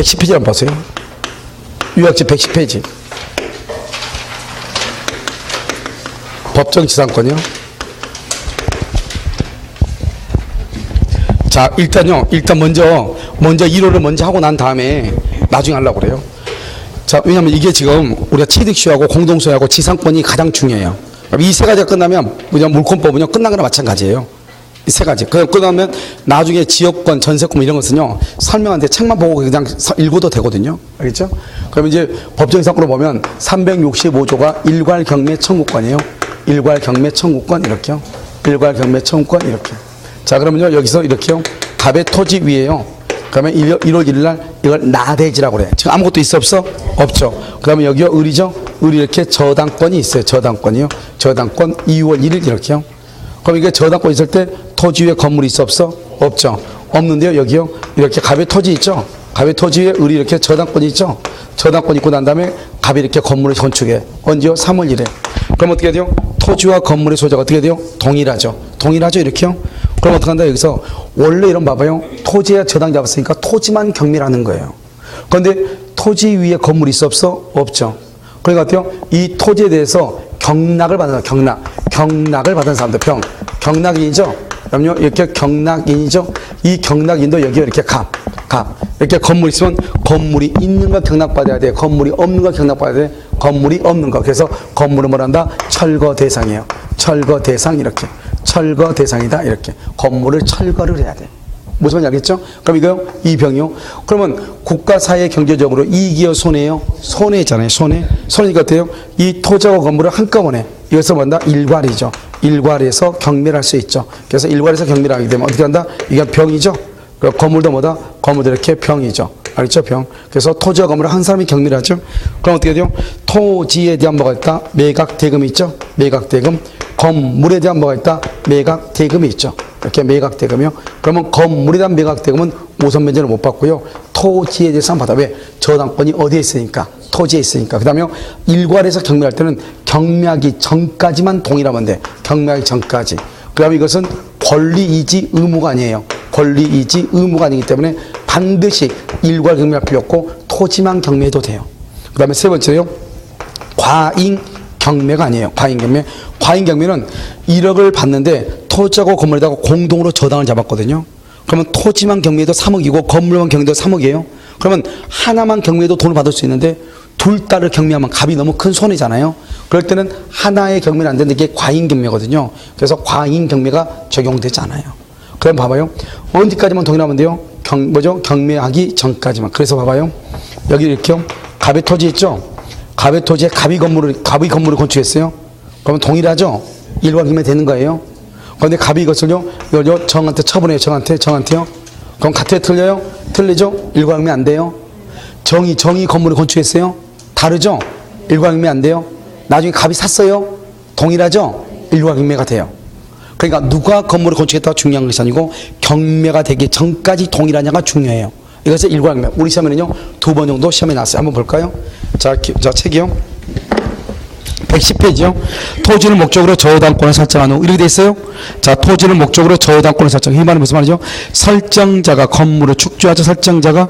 110페이지 한번 보세요. 유학지 110페이지. 법정 지상권이요. 자, 일단 먼저 1호를 먼저 하고 난 다음에 나중에 하려고 그래요. 자, 왜냐면 이게 지금 우리가 취득시효하고 공동소유하고 지상권이 가장 중요해요. 이 세 가지가 끝나면 그냥 물권법은요, 끝난 거나 마찬가지예요. 이 세 가지. 그럼 끝나면 나중에 지역권, 전세권 이런 것은요, 설명하는데 책만 보고 그냥 읽어도 되거든요. 알겠죠? 그럼 이제 법정지상권을 보면 365조가 일괄 경매 청구권이에요. 일괄 경매 청구권 이렇게요. 일괄 경매 청구권 이렇게. 자, 그러면요, 여기서 이렇게요. 갑의 토지 위에요. 그러면 1월 1일 날 이걸 나대지라고 그래. 지금 아무것도 있어 없어? 없죠. 그러면 여기요, 을이죠? 을이 이렇게 저당권이 있어요. 저당권이요. 저당권 2월 1일 이렇게요. 그럼 이게 저당권 있을 때 토지 위에 건물이 있어 없어? 없죠. 없는데요, 여기요. 이렇게 갑의 토지 있죠? 갑의 토지 위에 을이 이렇게 저당권이 있죠? 저당권 있고 난 다음에 갑이 이렇게 건물을 건축해. 언제요? 3월 1일. 그럼 어떻게 돼요? 토지와 건물의 소재가 어떻게 돼요? 동일하죠. 동일하죠, 이렇게요. 그럼 어떻게 한다? 여기서 원래 이런 봐봐요. 토지에 저당 잡았으니까 토지만 경매라는 거예요. 그런데 토지 위에 건물이 있어 없어? 없죠. 그러니까 어때요? 이 토지에 대해서 경락을 받은 사람, 경락을 받은 사람들, 경락인이죠? 그럼요, 이렇게 경락인이죠? 이 경락인도 여기 이렇게 이렇게 건물 있으면 건물이 있는 거 경락받아야 돼. 건물이 없는 거 경락받아야 돼. 건물이 없는 거. 그래서 건물은 뭐란다? 철거 대상이에요. 철거 대상 이렇게. 철거 대상이다 이렇게. 건물을 철거를 해야 돼. 무슨 말인지 알겠죠? 그럼 이거요? 이병이요. 그러면 국가 사회 경제적으로 이익이요, 손해요? 손해잖아요. 손해니까 어때요? 이 토지와 건물을 한꺼번에 이것을 뭔다? 일괄이죠. 일괄해서 경매를 할 수 있죠. 그래서 일괄해서 경매를 하게 되면 어떻게 한다? 이게 병이죠. 그 건물도 뭐다? 건물도 이렇게 병이죠. 알겠죠? 병. 그래서 토지와 건물을 한 사람이 경매를 하죠. 그럼 어떻게 돼요? 토지에 대한 뭐가 있다? 매각 대금이 있죠. 매각 대금. 건물에 대한 뭐가 있다? 매각 대금이 있죠. 이렇게 매각 대금이요. 그러면 건물에 대한 매각 대금은 우선 면제를 못 받고요. 토지에 대해서 받아. 왜? 저당권이 어디에 있으니까? 토지에 있으니까. 그 다음에 일괄해서 경매할 때는 경매하기 전까지만 동일하면 돼. 경매하기 전까지. 그 다음에 이것은 권리이지 의무가 아니에요. 권리이지 의무가 아니기 때문에 반드시 일괄 경매할 필요 없고 토지만 경매해도 돼요. 그 다음에 세 번째요. 과잉 경매가 아니에요. 과잉 경매. 과잉 경매는 1억을 받는데 토지하고 건물에다가 공동으로 저당을 잡았거든요. 그러면 토지만 경매해도 3억이고 건물만 경매해도 3억이에요. 그러면 하나만 경매해도 돈을 받을 수 있는데 둘 다를 경매하면 값이 너무 큰 손해잖아요. 그럴 때는 하나의 경매는 안 되는데 이게 과잉 경매거든요. 그래서 과잉 경매가 적용되지 않아요. 그럼 봐봐요. 언제까지만 동일하면 돼요? 경매하기 전까지만. 그래서 봐봐요. 여기 이렇게요. 갑의 토지 있죠? 갑의 토지에 갑이 건물을 건축했어요. 그러면 동일하죠? 일괄 경매 되는 거예요. 그런데 갑이 이것을요, 이걸 정한테 처분해요. 정한테요. 그럼 같아요? 틀려요? 틀리죠? 일괄 경매 안 돼요. 정이 건물을 건축했어요. 다르죠? 일괄 경매 안 돼요. 나중에 갑이 샀어요. 동일하죠? 일괄 경매가 돼요. 그러니까 누가 건물을 건축했다가 중요한 것이 아니고 경매가 되기 전까지 동일하냐가 중요해요. 이것은 일괄 경매. 우리 시험에는요 2번 정도 시험에 나왔어요. 한번 볼까요? 자 책이요. 110페이지요. 토지를 목적으로 저당권을 설정한 후 이렇게 돼 있어요. 자, 토지를 목적으로 저당권을 설정. 이 말은 무슨 말이죠? 설정자가 건물을 축조하자. 설정자가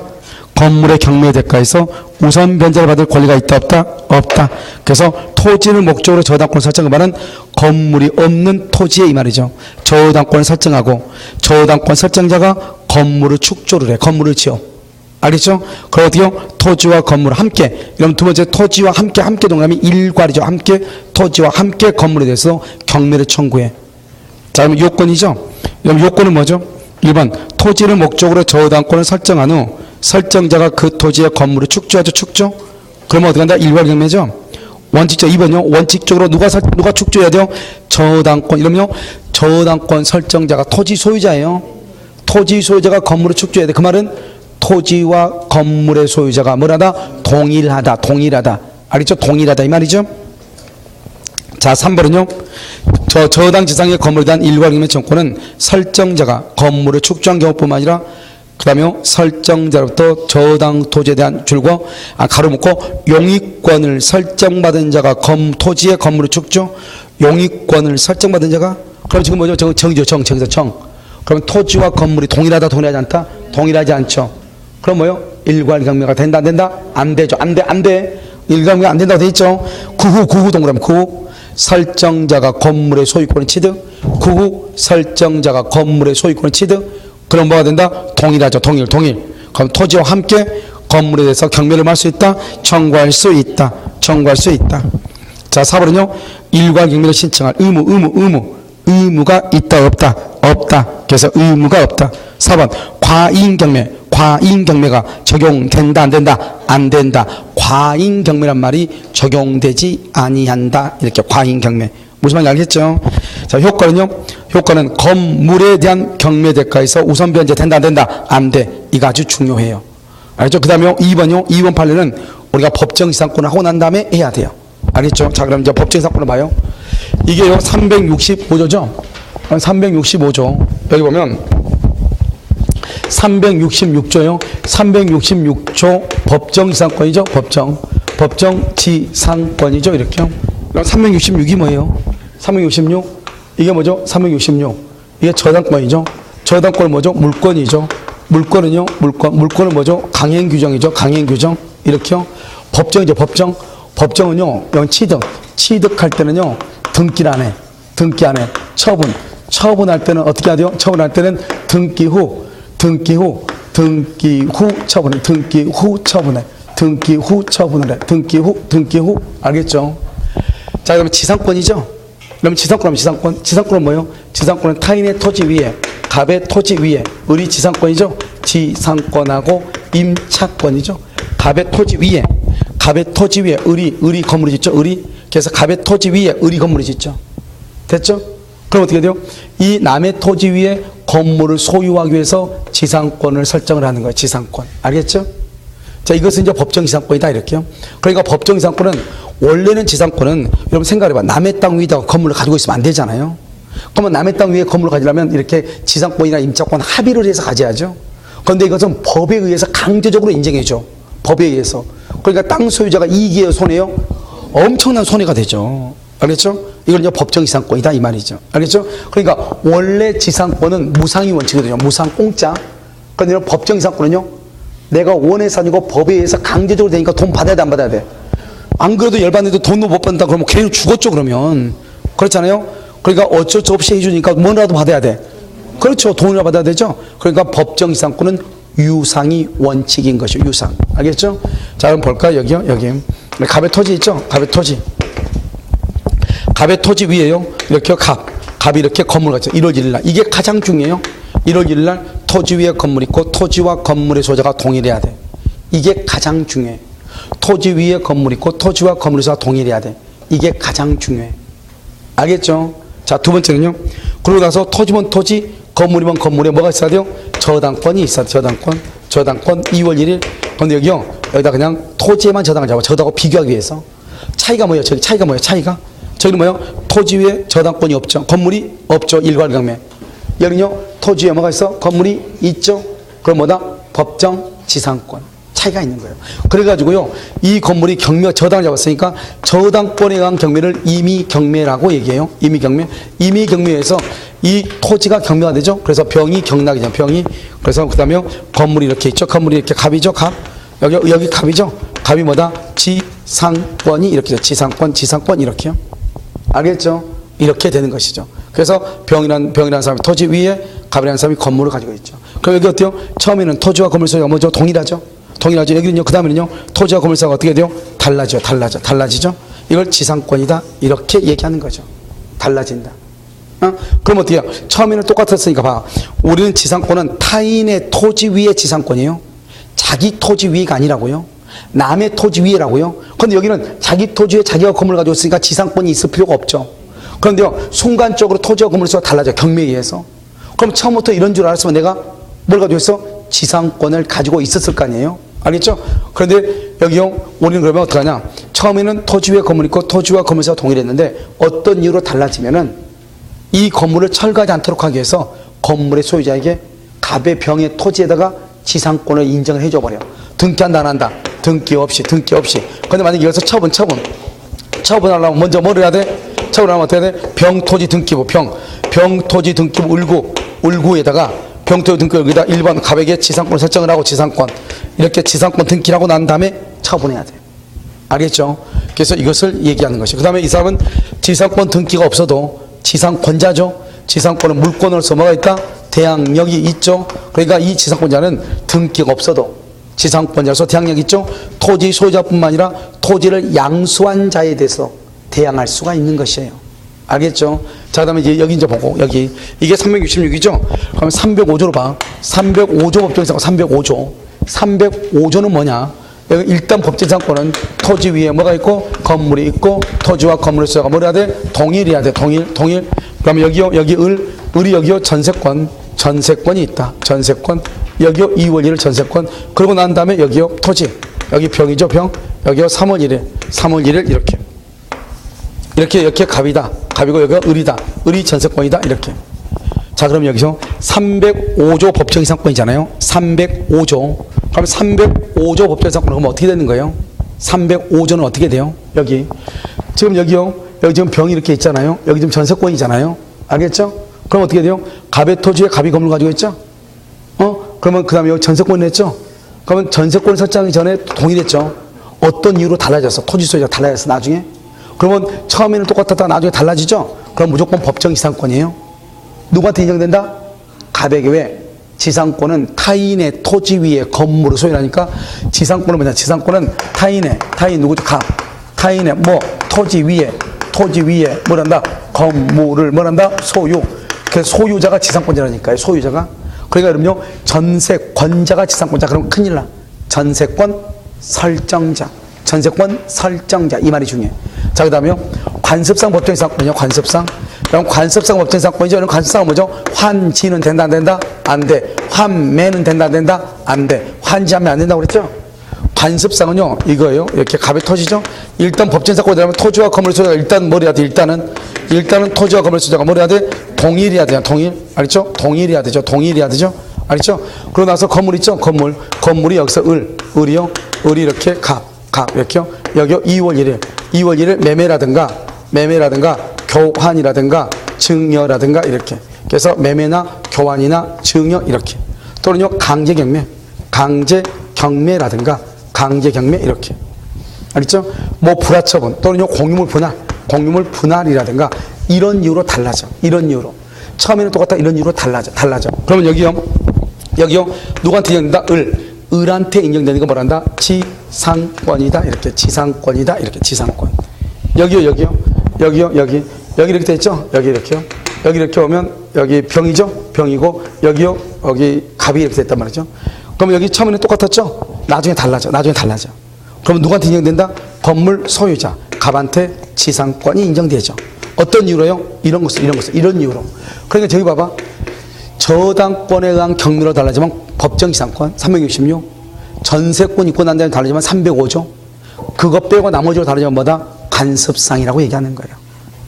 건물의 경매 대가에서 우선 변제를 받을 권리가 있다 없다? 없다. 그래서 토지를 목적으로 저당권을 설정한 말은 건물이 없는 토지에 이 말이죠. 저당권을 설정하고 저당권 설정자가 건물을 축조를 해. 건물을 지어. 알겠죠? 그럼 어디요? 토지와 건물 함께. 그럼 두 번째 토지와 함께 동그라미 일괄이죠. 함께 토지와 함께 건물에 대해서 경매를 청구해. 자, 그럼 요건이죠. 그럼 요건은 뭐죠? 1번 토지를 목적으로 저당권을 설정한 후 설정자가 그 토지의 건물을 축조하죠. 축조. 그러면 어떻게 한다? 일괄 경매죠. 원칙적 2번요. 원칙적으로 누가 축조해야 돼요? 저당권. 이러면요 저당권 설정자가 토지 소유자예요. 토지 소유자가 건물을 축조해야 돼. 그 말은 토지와 건물의 소유자가 뭐라다? 동일하다. 알겠죠? 동일하다 이 말이죠. 자, 3번은요. 저당 지상의 건물에 대한 일괄 경매 청구는 설정자가 건물을 축조한 경우뿐만 아니라 그 다음에 설정자로부터 저당 토지에 대한 줄과 가로 묶고 용익권을 설정받은 자가 토지의 건물을 축조. 용익권을 설정받은 자가 그럼 지금 뭐죠? 정이죠. 정. 그럼 토지와 건물이 동일하다 동일하지 않다? 동일하지 않죠. 그럼 뭐요? 일괄경매가 된다 안 된다? 안 되죠. 안 돼. 일괄경매가 안 된다고 돼 있죠. 구후 동그라미 구후. 설정자가 건물의 소유권을 취득. 구후 설정자가 건물의 소유권을 취득. 그럼 뭐가 된다? 동일하죠. 동일. 그럼 토지와 함께 건물에 대해서 경매를 할 수 있다. 청구할 수 있다. 자, 4번은요. 일괄 경매를 신청할 의무가 있다 없다. 그래서 의무가 없다. 4번 과잉 경매가 적용된다 안 된다. 과잉 경매란 말이 적용되지 아니한다. 이렇게 과잉 경매. 무슨 말인지 알겠죠? 자, 효과는 건물에 대한 경매 대가에서 우선 변제된다 안 돼. 이거 아주 중요해요. 알겠죠? 그 다음에 2번 판례는 우리가 법정이상권을 하고 난 다음에 해야 돼요. 알겠죠? 자, 그럼 이제 법정이상권을 봐요. 이게요 365조죠. 365조. 여기 보면 366조요. 366조 법정이상권이죠. 법정지상권이죠. 이렇게요. 그럼 366이 뭐예요? 366 이게 뭐죠? 366 이게 저당권이죠. 저당권은 뭐죠? 물권이죠. 물권은요, 물권은 뭐죠? 강행규정이죠. 강행규정. 이렇게요. 법정이죠. 법정은요, 여기 취득할 때는요, 등기 안에. 처분할 때는 어떻게 해야 돼요? 처분할 때는 등기 후 처분해. 등기 후. 알겠죠? 자, 그러면 지상권이죠? 그러면 지상권은 뭐예요? 지상권은 타인의 토지 위에, 갑의 토지 위에, 을이 지상권이죠? 지상권하고 임차권이죠? 갑의 토지 위에 을이 건물을 짓죠? 그래서 갑의 토지 위에 을이 건물을 짓죠? 됐죠? 그럼 어떻게 돼요? 이 남의 토지 위에 건물을 소유하기 위해서 지상권을 설정을 하는 거예요. 지상권. 알겠죠? 자, 이것은 이제 법정지상권이다. 이렇게요. 그러니까 법정지상권은 원래는 지상권은 여러분 생각해봐. 남의 땅 위에다가 건물을 가지고 있으면 안 되잖아요. 그러면 남의 땅 위에 건물을 가지려면 이렇게 지상권이나 임차권 합의를 해서 가져야죠. 그런데 이것은 법에 의해서 강제적으로 인정해줘. 법에 의해서. 그러니까 땅 소유자가 이익이에요, 손해요? 엄청난 손해가 되죠. 알겠죠? 이걸 이제 법정지상권이다 이 말이죠. 알겠죠? 그러니까 원래 지상권은 무상이 원칙이거든요. 무상 공짜. 그런데 법정지상권은요, 내가 원해서 아니고 법에 의해서 강제적으로 되니까 돈 받아야 돼 안 받아야 돼? 안 그래도 열받는데 돈도 못 받는다 그러면 걔는 죽었죠. 그러면 그렇잖아요. 그러니까 어쩔 수 없이 해주니까 뭐라도 받아야 돼. 그렇죠. 돈을 받아야 되죠. 그러니까 법정지상권은 유상이 원칙인 것이요. 유상. 알겠죠? 자, 그럼 볼까요? 여기요. 여기 갑의 토지 있죠. 갑의 토지 위에요. 이렇게 갑이 이렇게 건물 같죠. 1월 1일 날. 이게 가장 중요해요. 1월 1일 날 토지 위에 건물 있고 토지와 건물의 소유자가 동일해야 돼. 이게 가장 중요해. 토지 위에 건물 있고 토지와 건물의 소유자가 동일해야 돼. 이게 가장 중요해. 알겠죠? 자, 두 번째는요. 그러고 나서 토지면 토지, 건물이면 건물에 뭐가 있어야 돼요? 저당권이 있어야 돼. 저당권 2월 1일. 근데 여기요. 여기다 그냥 토지에만 저당을 잡아. 저당하고 비교하기 위해서. 차이가 뭐예요? 차이가 뭐예요? 저기는 뭐예요? 토지 위에 저당권이 없죠. 건물이 없죠. 일괄경매. 여기는요. 토지 위에 뭐가 있어? 건물이 있죠. 그럼 뭐다? 법정지상권. 차이가 있는 거예요. 그래가지고요. 이 건물이 저당을 잡았으니까 저당권에 의한 경매를 임의경매라고 얘기해요. 임의경매에서 이 토지가 경매가 되죠. 그래서 병이 경락이죠. 그래서 그 다음에 건물이 이렇게 있죠. 건물이 이렇게 갑이죠. 여기 갑이죠. 갑이 뭐다? 지상권이 이렇게 돼. 지상권 이렇게요. 알겠죠? 이렇게 되는 것이죠. 그래서 병이라는 사람이 토지 위에, 갑이라는 사람이 건물을 가지고 있죠. 그럼 여기 어때요? 처음에는 토지와 건물 소유가 뭐죠? 동일하죠. 여기는요. 그 다음에는요. 토지와 건물 소유가 어떻게 돼요? 달라지죠. 이걸 지상권이다. 이렇게 얘기하는 거죠. 달라진다. 그럼 어떻게 해요? 처음에는 똑같았으니까 봐. 우리는 지상권은 타인의 토지 위의 지상권이에요. 자기 토지 위가 아니라고요. 남의 토지 위라고요. 그런데 여기는 자기 토지 위에 자기가 건물을 가지고 있으니까 지상권이 있을 필요가 없죠. 그런데요, 순간적으로 토지와 건물 수가 달라져. 경매에 의해서. 그럼 처음부터 이런 줄 알았으면 내가 뭘 가지고 있어? 지상권을 가지고 있었을 거 아니에요. 알겠죠? 그런데 여기요, 우리는 그러면 어떡하냐? 처음에는 토지 위에 건물 있고 토지와 건물수가 동일했는데 어떤 이유로 달라지면은 이 건물을 철거하지 않도록 하기 위해서 건물의 소유자에게 갑의 병의 토지에다가 지상권을 인정을 해줘 버려. 등기한다 안 한다? 등기 없이. 근데 만약에 여기서 처분하려면 먼저 뭘 해야 돼? 처분하려면 어떻게 해야 돼? 병토지 등기부, 병토지 등기부 울구에다가 병토지 등기부 여기다 1번 갑에게 지상권을 설정을 하고 지상권 이렇게 지상권 등기를 하고 난 다음에 처분해야 돼요. 알겠죠? 그래서 이것을 얘기하는 것이. 그 다음에 이 사람은 지상권 등기가 없어도 지상권자죠. 지상권은 물권으로서 뭐가 있다? 대항력이 있죠. 그러니까 이 지상권자는 등기가 없어도 지상권자로서 대항력이 있죠. 토지 소유자뿐만 아니라 토지를 양수한 자에 대해서 대항할 수가 있는 것이에요. 알겠죠? 자, 그 다음에 이제 여기 이제 보고, 여기. 이게 366이죠? 그럼 305조로 봐. 305조 법정지상권 305조. 305조는 뭐냐? 여기 일단 법정지상권은 토지 위에 뭐가 있고, 건물이 있고, 토지와 건물의 소유가 뭐라 해야 돼? 동일해야 돼. 동일. 그러면 여기요, 여기 을이 여기요, 전세권이 있다. 전세권. 여기요, 2월 1일 전세권. 그러고 난 다음에 여기요, 토지. 여기 병이죠, 병. 여기요, 3월 1일 이렇게 갑이다. 갑이고 여기가 을이다. 을이 전세권이다. 이렇게. 자, 그럼 여기서 305조 법정지상권이잖아요. 305조. 그럼 305조 법정지상권 그러면 어떻게 되는 거예요? 305조는 어떻게 돼요? 여기. 지금 여기요. 여기 지금 병이 이렇게 있잖아요. 여기 지금 전세권이잖아요. 알겠죠? 그럼 어떻게 돼요? 갑의 토지에 갑이 건물 가지고 있죠? 그러면 그 다음에 여기 전세권을 했죠? 그러면 전세권 설정하기 전에 동일했죠? 어떤 이유로 달라졌어? 토지 소유가 달라졌어, 나중에? 그러면 처음에는 똑같았다가 나중에 달라지죠? 그럼 무조건 법정지상권이에요. 누구한테 인정된다? 갑에게. 왜? 지상권은 타인의 토지 위에 건물을 소유하니까 지상권은 뭐냐? 지상권은 타인 누구죠? 갑. 타인의 토지 위에 뭐란다? 건물을 뭐란다? 소유. 그래서 소유자가 지상권자라니까요. 소유자가. 그러니까 그럼요, 전세권자가 지상권자. 그러면 큰일 나. 전세권 설정자. 이 말이 중요해. 자, 그 다음에요, 관습상 법정지상권이요. 관습상. 그럼 관습상 법정지상권이죠. 그럼 관습상은 뭐죠? 환지는 된다, 안 된다? 안 돼. 환매는 된다, 안 된다? 안 돼. 환지하면 안 된다고 그랬죠? 관습상은요, 이거예요. 이렇게 갑의 토지죠? 일단 법정지상권이 되면 토지와 건물 소유가 일단 뭘 해야 돼? 일단은 토지와 건물 소유자가 뭘 해야 돼? 동일해야 돼요. 동일. 알겠죠? 동일해야 되죠. 알겠죠? 그러고 나서 건물 있죠? 건물이 여기서 을이 이렇게 갑, 이렇게요. 여기요, 2월 1일 매매라든가 교환이라든가 증여라든가 이렇게. 그래서 매매나 교환이나 증여 이렇게. 또는요, 강제경매라든가 강제경매 이렇게. 알겠죠? 불화처분 또는요, 공유물 분할이라든가 이런 이유로 달라져. 이런 이유로. 처음에는 똑같다. 이런 이유로 달라져. 그러면 여기요, 누구한테 인정된다? 을한테 인정되는 거 뭐란다? 지상권이다. 이렇게. 지상권이다. 이렇게. 지상권. 여기 이렇게 돼 있죠? 여기 이렇게요. 여기 이렇게 오면 여기 병이죠? 병이고 여기요, 여기 갑이 이렇게 됐단 말이죠. 그럼 여기 처음에는 똑같았죠? 나중에 달라져. 그러면 누구한테 인정된다? 건물 소유자. 갑한테 지상권이 인정되죠. 어떤 이유로요? 이런 이유로. 그러니까 저기 봐봐. 저당권에 의한 경매로 달라지면 법정지상권 366, 전세권 있고 난 다음에 다르지만 305조, 그거 빼고 나머지로 다르지만 뭐다? 관습상이라고 얘기하는 거예요.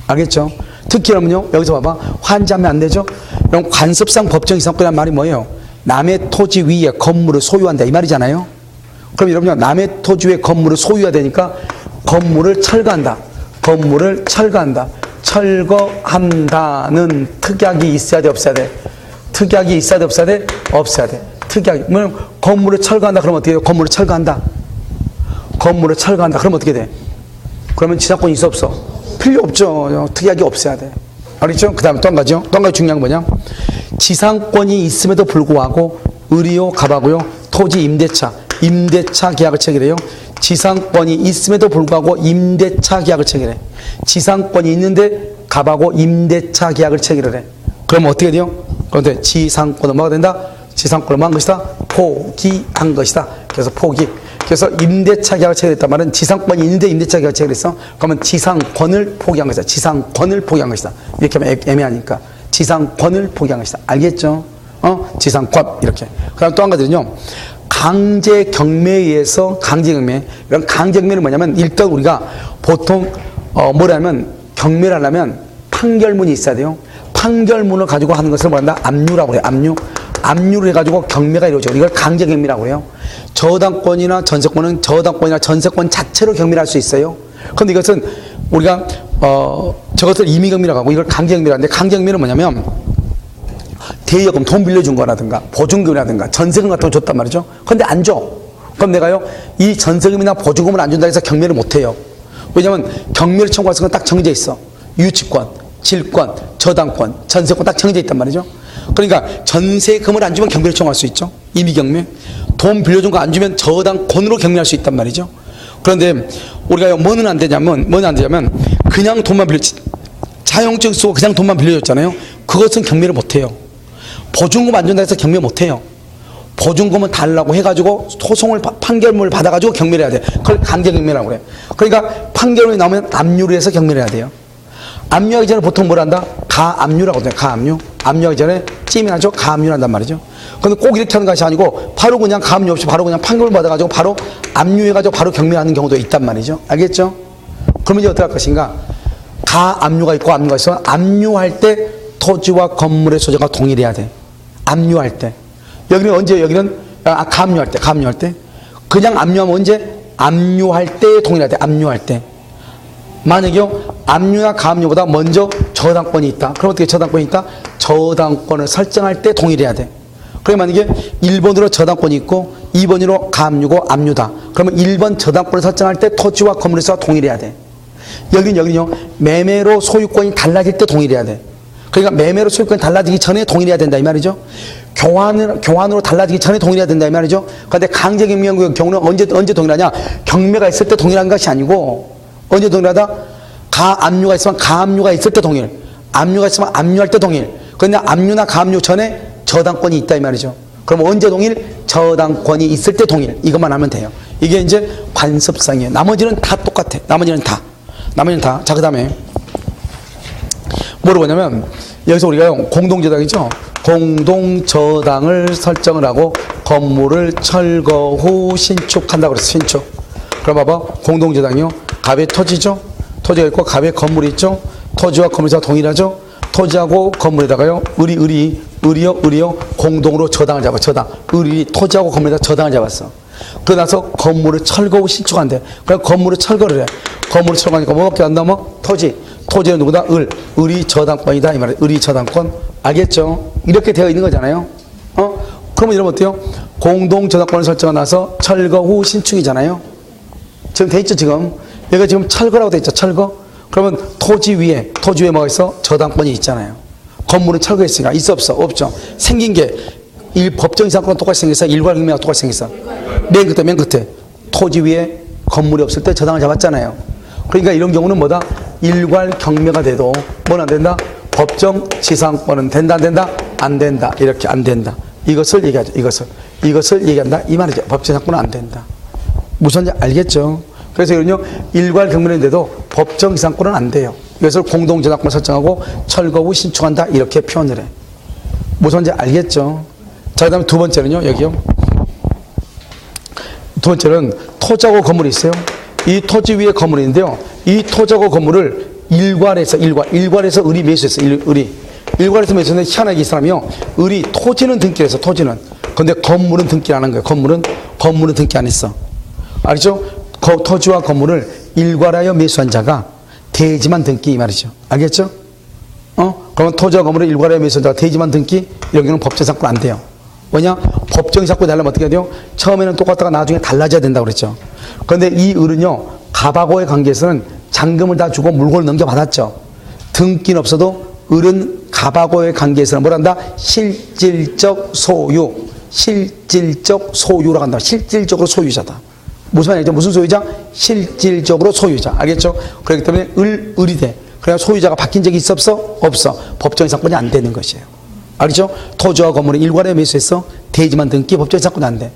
알겠죠? 특히 그러면요, 여기서 봐봐. 환지하면 안 되죠? 그럼 관습상 법정지상권이라는 말이 뭐예요? 남의 토지 위에 건물을 소유한다 이 말이잖아요. 그럼 여러분요, 남의 토지 위에 건물을 소유해야 되니까 건물을 철거한다. 철거한다는 특약이 있어야 돼, 없어야 돼? 특약이 있어야 돼, 없어야 돼? 없어야 돼. 특약이. 뭐냐면 건물을 철거한다. 그러면 어떻게 돼요? 건물을 철거한다. 그러면 어떻게 돼? 그러면 지상권이 있어, 없어? 필요 없죠. 특약이 없어야 돼. 알겠죠? 그 다음에 또 한 가지요. 또 한 가지 중요한 건 뭐냐? 지상권이 있음에도 불구하고 을이요, 갑하고요, 토지 임대차 계약을 체결해요. 지상권이 있음에도 불구하고 임대차 계약을 체결해. 지상권이 있는데 갑하고 임대차 계약을 체결을 해. 그럼 어떻게 돼요? 그런데 지상권은 뭐가 된다? 지상권을 뭐 한 것이다? 포기한 것이다. 그래서 포기. 그래서 임대차 계약을 체결했단 말은 지상권이 있는데 임대차 계약을 체결했어. 그러면 지상권을 포기한 것이다. 이렇게 하면 애매하니까. 지상권을 포기한 것이다. 알겠죠? 지상권. 이렇게. 그 다음 또 한 가지는요. 강제경매에 의해서 강제경매. 이런 강제경매는 뭐냐면 일단 우리가 보통 뭐라면 경매를 하려면 판결문이 있어야 돼요. 판결문을 가지고 하는 것을 뭐란다? 압류라고 해요. 압류를 해가지고 경매가 이루어져요. 이걸 강제경매라고 해요. 저당권이나 전세권은 저당권이나 전세권 자체로 경매를 할 수 있어요. 그런데 이것은 우리가 저것을 임의경매라고 하고 이걸 강제경매라고 하는데, 강제경매는 뭐냐면 대여금 돈 빌려준 거라든가 보증금이라든가 전세금 같은 거 줬단 말이죠. 그런데 안 줘. 그럼 내가요, 이 전세금이나 보조금을 안 준다 해서 경매를 못 해요. 왜냐면 경매를 청구할 수는 딱 정해져 있어. 유치권, 질권, 저당권, 전세권 딱 정해져 있단 말이죠. 그러니까 전세금을 안 주면 경매를 청구할 수 있죠. 이미 경매. 돈 빌려준 거 안 주면 저당권으로 경매할 수 있단 말이죠. 그런데 우리가 뭐는 안 되냐면 그냥 돈만 자영증 쓰고 그냥 돈만 빌려줬잖아요. 그것은 경매를 못 해요. 보증금 안 준다 해서 경매 못 해요. 보증금은 달라고 해가지고 소송을 판결문을 받아가지고 경매를 해야 돼. 그걸 강제경매라고 그래. 그러니까 판결문이 나오면 압류를 해서 경매를 해야 돼요. 압류하기 전에 보통 뭘 한다? 가압류라고 해요. 가압류. 압류하기 전에 찜이나죠? 가압류를 한단 말이죠. 근데 꼭 이렇게 하는 것이 아니고 바로 그냥 가압류 없이 바로 그냥 판결을 받아가지고 바로 압류해가지고 바로 경매하는 경우도 있단 말이죠. 알겠죠? 그러면 이제 어떻게 할 것인가? 가압류가 있고 압류가 있으면 압류할 때 토지와 건물의 소재가 동일해야 돼. 압류할 때. 여기는 언제? 여기는 가압류할 때. 가압류할 때. 그냥 압류하면 언제? 압류할 때 동일해야 돼. 압류할 때. 만약에요, 압류나 가압류보다 먼저 저당권이 있다. 그럼 어떻게 저당권이 있다? 저당권을 설정할 때 동일해야 돼. 그럼 만약에 1번으로 저당권이 있고 2번으로 가압류고 압류다. 그러면 1번 저당권을 설정할 때 토지와 건물에서 동일해야 돼. 여기는요, 매매로 소유권이 달라질 때 동일해야 돼. 그러니까 매매로 소유권이 달라지기 전에 동일해야 된다 이 말이죠. 교환으로 달라지기 전에 동일해야 된다 이 말이죠. 그런데 강제경매의 경우는 언제 동일하냐? 경매가 있을 때 동일한 것이 아니고 언제 동일하다? 가압류가 있으면 가압류가 있을 때 동일, 압류가 있으면 압류할 때 동일. 그런데 압류나 가압류 전에 저당권이 있다 이 말이죠. 그럼 언제 동일? 저당권이 있을 때 동일. 이것만 하면 돼요. 이게 이제 관습상이에요. 나머지는 다 똑같아. 나머지는 다. 자, 그 다음에 뭐로 보냐면 여기서 우리가 공동저당이죠. 공동저당을 설정을 하고 건물을 철거 후 신축한다고 그랬어. 신축. 그럼 봐봐. 공동저당이요. 갑의 토지죠. 토지가 있고 갑의 건물이 있죠. 토지와 건물이 동일하죠. 토지하고 건물에다가요. 의리요. 공동으로 저당을 잡아. 저당. 토지하고 건물에다 저당을 잡았어. 그러고 나서 건물을 철거 후 신축한대. 그럼 건물을 철거를 해. 건물을 철거하니까 뭐밖에 안 남아? 토지는 누구다? 의리 저당권이다 이 말이에요. 의리 저당권. 알겠죠? 이렇게 되어 있는 거잖아요. 그러면 이러면 어때요? 공동 저당권을 설정하고 나서 철거 후 신축이잖아요. 지금 돼 있죠 지금. 여기가 지금 철거라고 돼 있죠. 철거. 그러면 토지 위에 뭐가 있어? 저당권이 있잖아요. 건물은 철거했으니까 있어 없어? 없죠. 생긴 게 법정 이상권 똑같이 생겼어? 일괄경매가 똑같이 생겼어? 맨 끝에 토지 위에 건물이 없을 때 저당을 잡았잖아요. 그러니까 이런 경우는 뭐다? 일괄 경매가 돼도 뭐는 안 된다? 법정 지상권은 된다 안 된다? 안 된다. 이렇게 안 된다. 이것을 얘기하죠. 이것을 얘기한다 이 말이죠. 법정 지상권은 안 된다. 무슨 말인지 알겠죠? 그래서 이런요, 일괄 경매인데도 법정 지상권은 안 돼요. 이것을 공동 저당권 설정하고 철거 후 신축한다 이렇게 표현을 해. 무슨 말인지 알겠죠? 자, 그다음에 두 번째는요, 여기요. 두 번째는 토지하고 건물이 있어요. 이 토지 위에 건물이 있는데요. 이 토지하고 건물을 일괄해서 의리 매수했어. 일괄해서 매수했는데 희한하게 이 사람이요. 토지는 등기를 했어. 토지는. 근데 건물은 등기를 안 한 거예요. 건물은 등기 안 했어. 알죠? 토지와 건물을 일괄하여 매수한 자가 대지만 등기 이 말이죠. 알겠죠? 그러면 토지와 건물을 일괄하여 매수한 자가 대지만 등기 이런 경우는 법정상권 안 돼요. 뭐냐? 법정상권이 달라면 어떻게 해야 돼요? 처음에는 똑같다가 나중에 달라져야 된다고 그랬죠. 그런데 이 을은요, 갑하고의 관계에서는 잔금을 다 주고 물건을 넘겨받았죠. 등기는 없어도 을은 갑하고의 관계에서는 뭘 한다? 실질적 소유라고 한다. 실질적으로 소유자다. 무슨 말이죠? 무슨 소유자? 실질적으로 소유자. 알겠죠? 그렇기 때문에 을이 돼. 그냥 소유자가 바뀐 적이 있어 없어? 없어. 법정 이상권이 안 되는 것이에요. 알겠죠? 토지와 건물을 일괄에 매수했어. 대지만 등기 법정 이상권이 안 돼.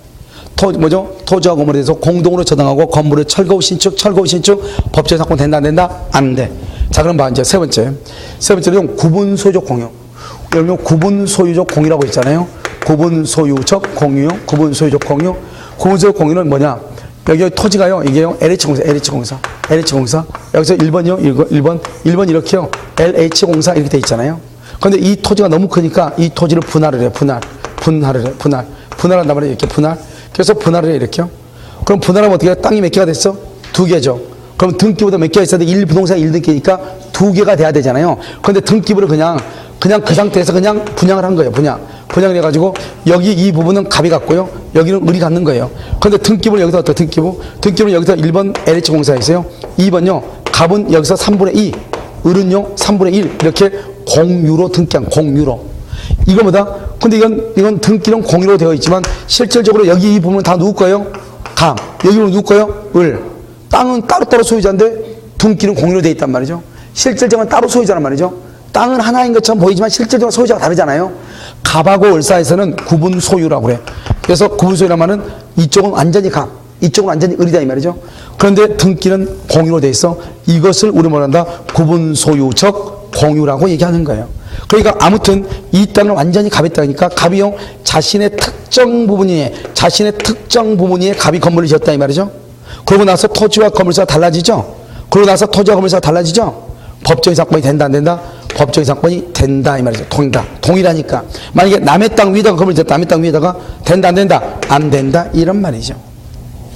토지와 건물에 대해서 공동으로 저당하고 건물을 철거 후 신축 법정 이상권 된다 안 된다? 안 돼. 자, 그럼 봐 이제 세 번째는 구분 소유적 공유. 여러분 구분 소유적 공유라고 있잖아요. 구분 소유적 공유는 뭐냐? 여기 토지가요, 이게요, LH공사. 여기서 1번 이렇게요, LH공사 이렇게 돼 있잖아요. 근데 이 토지가 너무 크니까 이 토지를 분할을 해요, 분할한단 말이에요, 이렇게 그래서 분할을 해요, 이렇게요. 그럼 분할하면 어떻게 해요? 땅이 몇 개가 됐어? 2개죠. 그럼 등기부도 몇 개가 있어야 돼? 1부동산 1등기니까 2개가 돼야 되잖아요. 근데 등기부를 그냥 그 상태에서 그냥 분양을 한 거예요, 분양을 해가지고 여기 이 부분은 갑이 갖고요. 여기는 을이 갖는 거예요. 그런데 등기부를 여기서 어떤 등기부는 여기서 1번 LH공사에 있어요. 2번요. 갑은 여기서 3분의 2, 을은요 3분의 1 이렇게 공유로 등기한 공유로. 이거보다 근데 이건 등기는 공유로 되어 있지만 실질적으로 여기 이 부분은 다 누구 거예요? 갑. 여기는 누구 거예요? 을. 땅은 따로따로 소유자인데 등기는 공유로 되어 있단 말이죠. 실질적으로 따로 소유자란 말이죠. 땅은 하나인 것처럼 보이지만 실질적으로 소유자가 다르잖아요. 갑하고 을 사이에서는 구분 소유라고 그래. 그래서 구분 소유란 말은 이쪽은 완전히 갑, 이쪽은 완전히 을이다 이 말이죠. 그런데 등기는 공유로 돼 있어. 이것을 우리 뭐란다? 구분 소유적 공유라고 얘기하는 거예요. 그러니까 아무튼 이 땅은 완전히 갑의 땅이니까 갑이요 자신의 특정 부분이 갑이 건물을 지었다 이 말이죠. 그러고 나서 토지와 건물사가 달라지죠. 그러고 나서 토지와 건물사가 달라지죠. 법정의 상권이 된다 안 된다? 법정의 상권이 된다 이 말이죠. 동일하니까. 만약에 남의 땅 위에다가 건물을 지었다. 남의 땅 위에다가 된다 안 된다? 안 된다 이런 말이죠.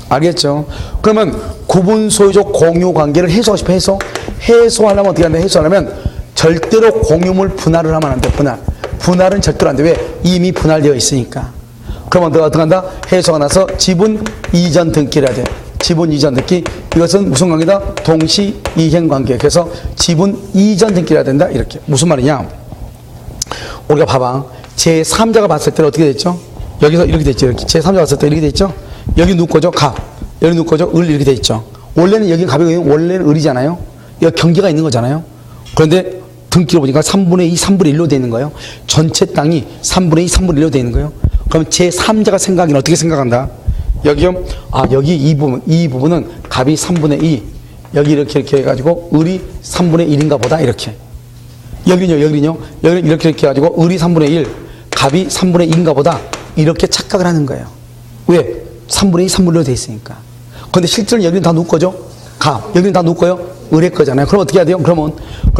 알겠죠? 그러면 구분 소유적 공유 관계를 해소하고 싶어. 해소하려면 어떻게 한다? 해소하려면 절대로 공유물 분할을 하면 안 돼. 분할은 절대로 안 돼. 왜? 이미 분할되어 있으니까. 그러면 어떻게 한다? 해소가 나서 지분 이전 등기를 해야 돼. 지분 이전 등기. 이것은 무슨 관계다? 동시 이행 관계. 그래서 지분 이전 등기를 해야 된다. 이렇게. 무슨 말이냐? 우리가 봐봐. 제3자가 봤을 때는 어떻게 됐죠? 여기서 이렇게 됐죠. 이렇게. 제3자가 봤을 때 이렇게 됐죠? 여기 누구 거죠? 갑. 여기 누구 거죠? 을 이렇게 돼 있죠. 원래는 여기 갑이 원래는 을이잖아요. 여기 경계가 있는 거잖아요. 그런데 등기로 보니까 3분의 2, 3분의 1로 되어 있는 거예요. 전체 땅이 3분의 2, 3분의 1로 되어 있는 거예요. 그럼 제3자가 생각하기는 어떻게 생각한다? 여기요? 여기 이 부분은 갑이 3분의 2, 여기 이렇게 해가지고 을이 3분의 1인가 보다, 이렇게. 여기는요? 여기는 이렇게 해가지고 을이 3분의 1, 갑이 3분의 2인가 보다, 이렇게 착각을 하는 거예요. 왜? 3분의 2, 3분의 1로 되어 있으니까. 그런데 실제로 여기는 다 누구 거죠? 갑. 여기는 다 누구 거예요? 을의 거잖아요. 그럼 어떻게 해야 돼요? 그러면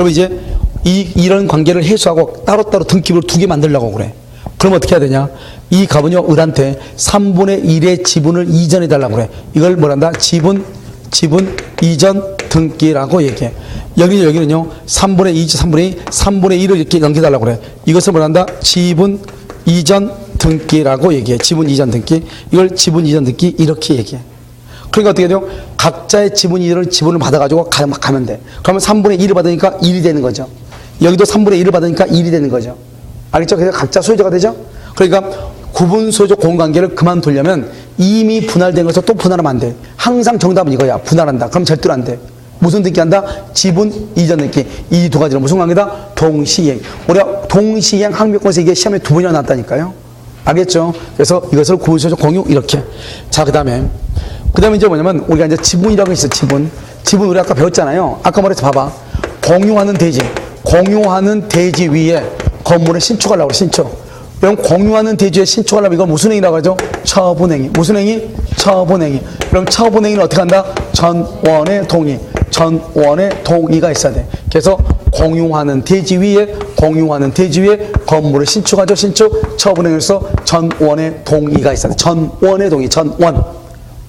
이제 이런 관계를 해소하고 따로따로 등기부를 2개 만들려고 그래. 그럼 어떻게 해야 되냐? 이 갑은요, 을한테 3분의 1의 지분을 이전해 달라고 그래. 이걸 뭐란다? 지분 이전 등기라고 얘기해. 여기는요, 3분의 2, 3분의 1을 이렇게 넘겨달라고 그래. 이것을 뭐란다? 지분 이전 등기라고 얘기해. 지분 이전 등기. 이걸 지분 이전 등기 이렇게 얘기해. 그러니까 어떻게 돼요? 각자의 지분을 받아가지고 가면 돼. 그러면 3분의 1을 받으니까 1이 되는 거죠. 여기도 3분의 1을 받으니까 1이 되는 거죠. 알겠죠? 그래서 각자 소유자가 되죠? 그러니까 구분 소유적 공관계를 그만두려면 이미 분할된 것을 또 분할하면 안 돼. 항상 정답은 이거야. 분할한다. 그럼 절대로 안 돼. 무슨 등기한다? 지분 이전 등기. 이 두 가지는 무슨 관계다? 동시행. 우리가 동시행 항목권에서 이게 시험에 2번이나 나왔다니까요. 알겠죠? 그래서 이것을 구분 소유적 공유 이렇게. 자, 그 다음에 이제 뭐냐면 우리가 이제 지분이라고 있어. 지분 우리 아까 배웠잖아요. 아까 말해서 봐봐. 공유하는 대지 위에 건물을 신축하려고 그래. 그럼 공유하는 대지 위에 신축하려면 이걸 무슨 행위라고 하죠? 처분행위. 무슨 행위? 처분행위. 그럼 처분행위는 어떻게 한다? 전원의 동의가 있어야 돼. 그래서 공유하는 대지 위에 건물을 신축하죠. 처분행위로서 전원의 동의가 있어야 돼. 전원의 동의.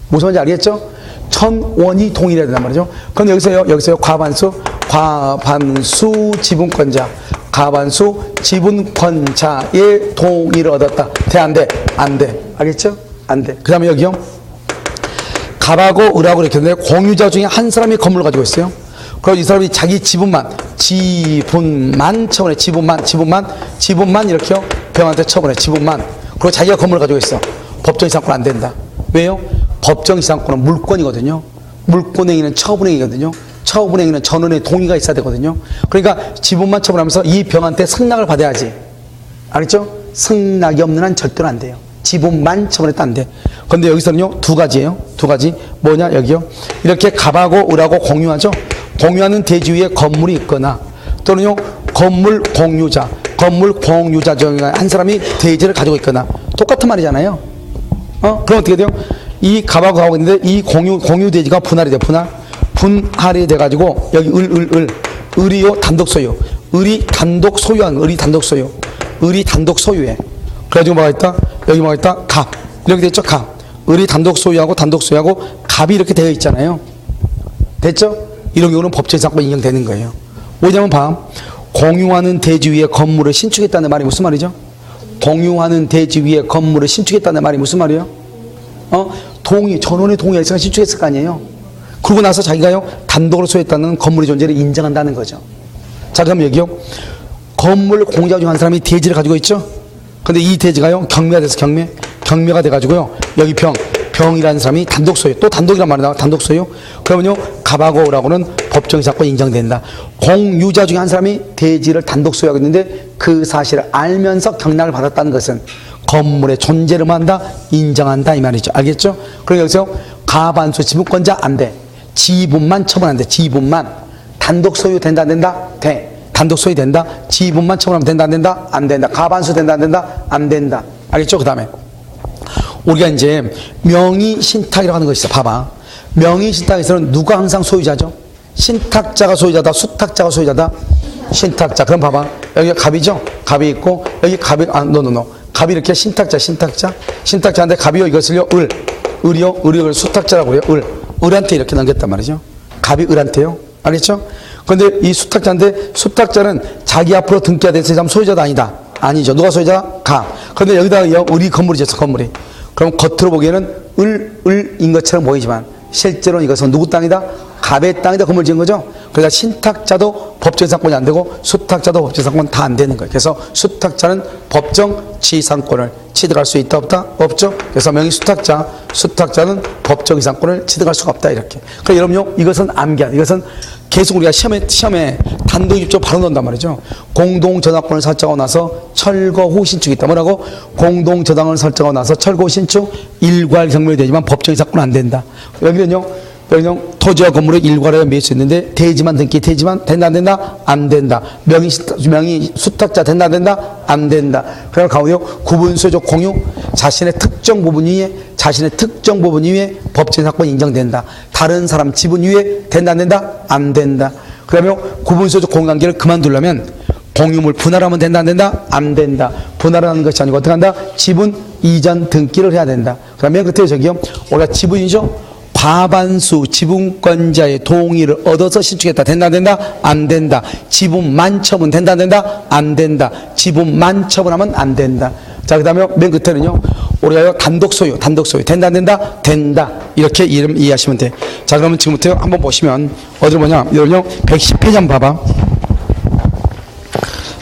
무슨 말인지 알겠죠? 전원이 동의해야 된단 말이죠. 그럼 여기서요, 과반수 지분권자의 동의를 얻었다. 돼, 안 돼? 안 돼. 알겠죠? 안 돼. 그 다음에 여기요. 갑하고 을하고 이렇게 했는데 공유자 중에 한 사람이 건물을 가지고 있어요. 그럼 이 사람이 자기 지분만 처분해. 지분만 이렇게요. 병한테 처분해. 지분만. 그리고 자기가 건물을 가지고 있어. 법정이상권 안 된다. 왜요? 법정이상권은 물권이거든요. 물권행위는 처분행위거든요. 처분행위는 전원의 동의가 있어야 되거든요. 그러니까 지분만 처분하면서 이 병한테 승낙을 받아야지. 알겠죠? 승낙이 없는 한 절대로 안 돼요. 지분만 처분해도 안 돼. 그런데 여기서는요, 2가지예요. 2가지. 뭐냐, 여기요. 이렇게 갑하고 을하고 공유하죠. 공유하는 대지 위에 건물이 있거나 또는요, 건물 공유자 중에 한 사람이 대지를 가지고 있거나 똑같은 말이잖아요. 그럼 어떻게 돼요? 이 갑하고 하고 있는데 이 공유 대지가 분할이 돼. 분할이 돼가지고 여기 을이요 단독 소유. 을이 단독 소유해. 그래가지고 뭐가 있다? 여기 뭐가 있다? 갑. 이렇게 됐죠? 갑. 을이 단독 소유하고 갑이 이렇게 되어 있잖아요. 됐죠? 이런 경우는 법정이상권 인정되는 거예요. 뭐냐면 공유하는 대지 위에 건물을 신축했다는 말이 무슨 말이죠? 공유하는 대지 위에 건물을 신축했다는 말이 무슨 말이에요? 전원의 동의가 신축했을 거 아니에요? 그러고 나서 자기가요, 단독으로 소유했다는 건물의 존재를 인정한다는 거죠. 자, 그럼 여기요. 건물 공자 중 한 사람이 대지를 가지고 있죠? 근데 이 대지가요, 경매가 돼서 경매가 돼가지고요, 여기 병이라는 사람이 단독 소유, 또 단독이란 말이 나와, 단독 소유. 그러면요, 갑하고라고는 법정의 사건이 인정된다. 공유자 중에 한 사람이 대지를 단독 소유하고 있는데 그 사실을 알면서 경락을 받았다는 것은 건물의 존재를 한다, 인정한다, 이 말이죠. 알겠죠? 그러니까 여기서 가반수 지분권자 안 돼. 지분만 처분하면 돼. 지분만. 단독 소유 된다, 안 된다? 돼. 단독 소유 된다. 지분만 처분하면 된다, 안 된다? 안 된다. 가반수 된다, 안 된다? 안 된다. 알겠죠? 그 다음에 우리가 이제 명의신탁이라고 하는 것이 있어. 봐봐. 명의신탁에서는 누가 항상 소유자죠? 신탁자가 소유자다, 수탁자가 소유자다? 신탁자. 그럼 봐봐. 여기 갑이죠? 갑이 있고, 여기 갑이, 갑이 이렇게 신탁자인데 갑이요, 이것을요, 을이요, 수탁자라고 그래요. 을한테 이렇게 넘겼단 말이죠. 갑이 을한테요. 알겠죠? 근데 이 수탁자인데, 수탁자는 자기 앞으로 등기가 돼서 소유자도 아니다. 아니죠. 누가 소유자가? 갑. 그런데 여기다가 을이 건물이 졌어, 건물이. 그럼 겉으로 보기에는 을인 것처럼 보이지만, 실제로는 이것은 누구 땅이다? 갑의 땅에다 건물 지은 거죠. 그러니까 신탁자도 법정지상권이 안 되고 수탁자도 법정지상권 다 안 되는 거예요. 그래서 수탁자는 법정지상권을 취득할 수 있다 없다? 없죠. 그래서 수탁자는 법정지상권을 취득할 수가 없다, 이렇게. 그러니까 여러분요, 이것은 암기한, 이것은 계속 우리가 시험에 단독입적으로 바로 넣는단 말이죠. 공동저당권을 설정하고 나서 철거 후 신축이 있다. 뭐라고? 공동저당을 설정하고 나서 철거 후 신축 일괄 경멸이 되지만 법정지상권은 안 된다. 여기는요, 토지와 건물을 일괄하여 매일 수 있는데 대지만 등기, 대지만 된다, 안 된다? 안 된다. 명의 수탁자 된다, 안 된다? 안 된다. 그럼 가운데요, 구분소유적 공유, 자신의 특정 부분 위에 법정지상권이 인정된다. 다른 사람 지분 위에 된다, 안 된다? 안 된다. 그러면 구분소유적 공유관계를 그만두려면 공유물 분할하면 된다, 안 된다? 안 된다. 분할하는 것이 아니고 어떻게 한다? 지분 이전 등기를 해야 된다. 그러면 그때 저기요, 우리가 지분이죠? 과반수 지분권자의 동의를 얻어서 신축했다. 된다, 안 된다? 안 된다. 지분만 처분 된다, 안 된다? 안 된다. 지분만 처분하면 안 된다. 자, 그 다음에 맨 끝에는요, 우리가 단독 소유. 된다, 안 된다? 된다. 이렇게 이해하시면 돼. 자, 그러면 지금부터 한번 보시면, 어디로 보냐? 여러분요, 110페이지 한번 봐봐.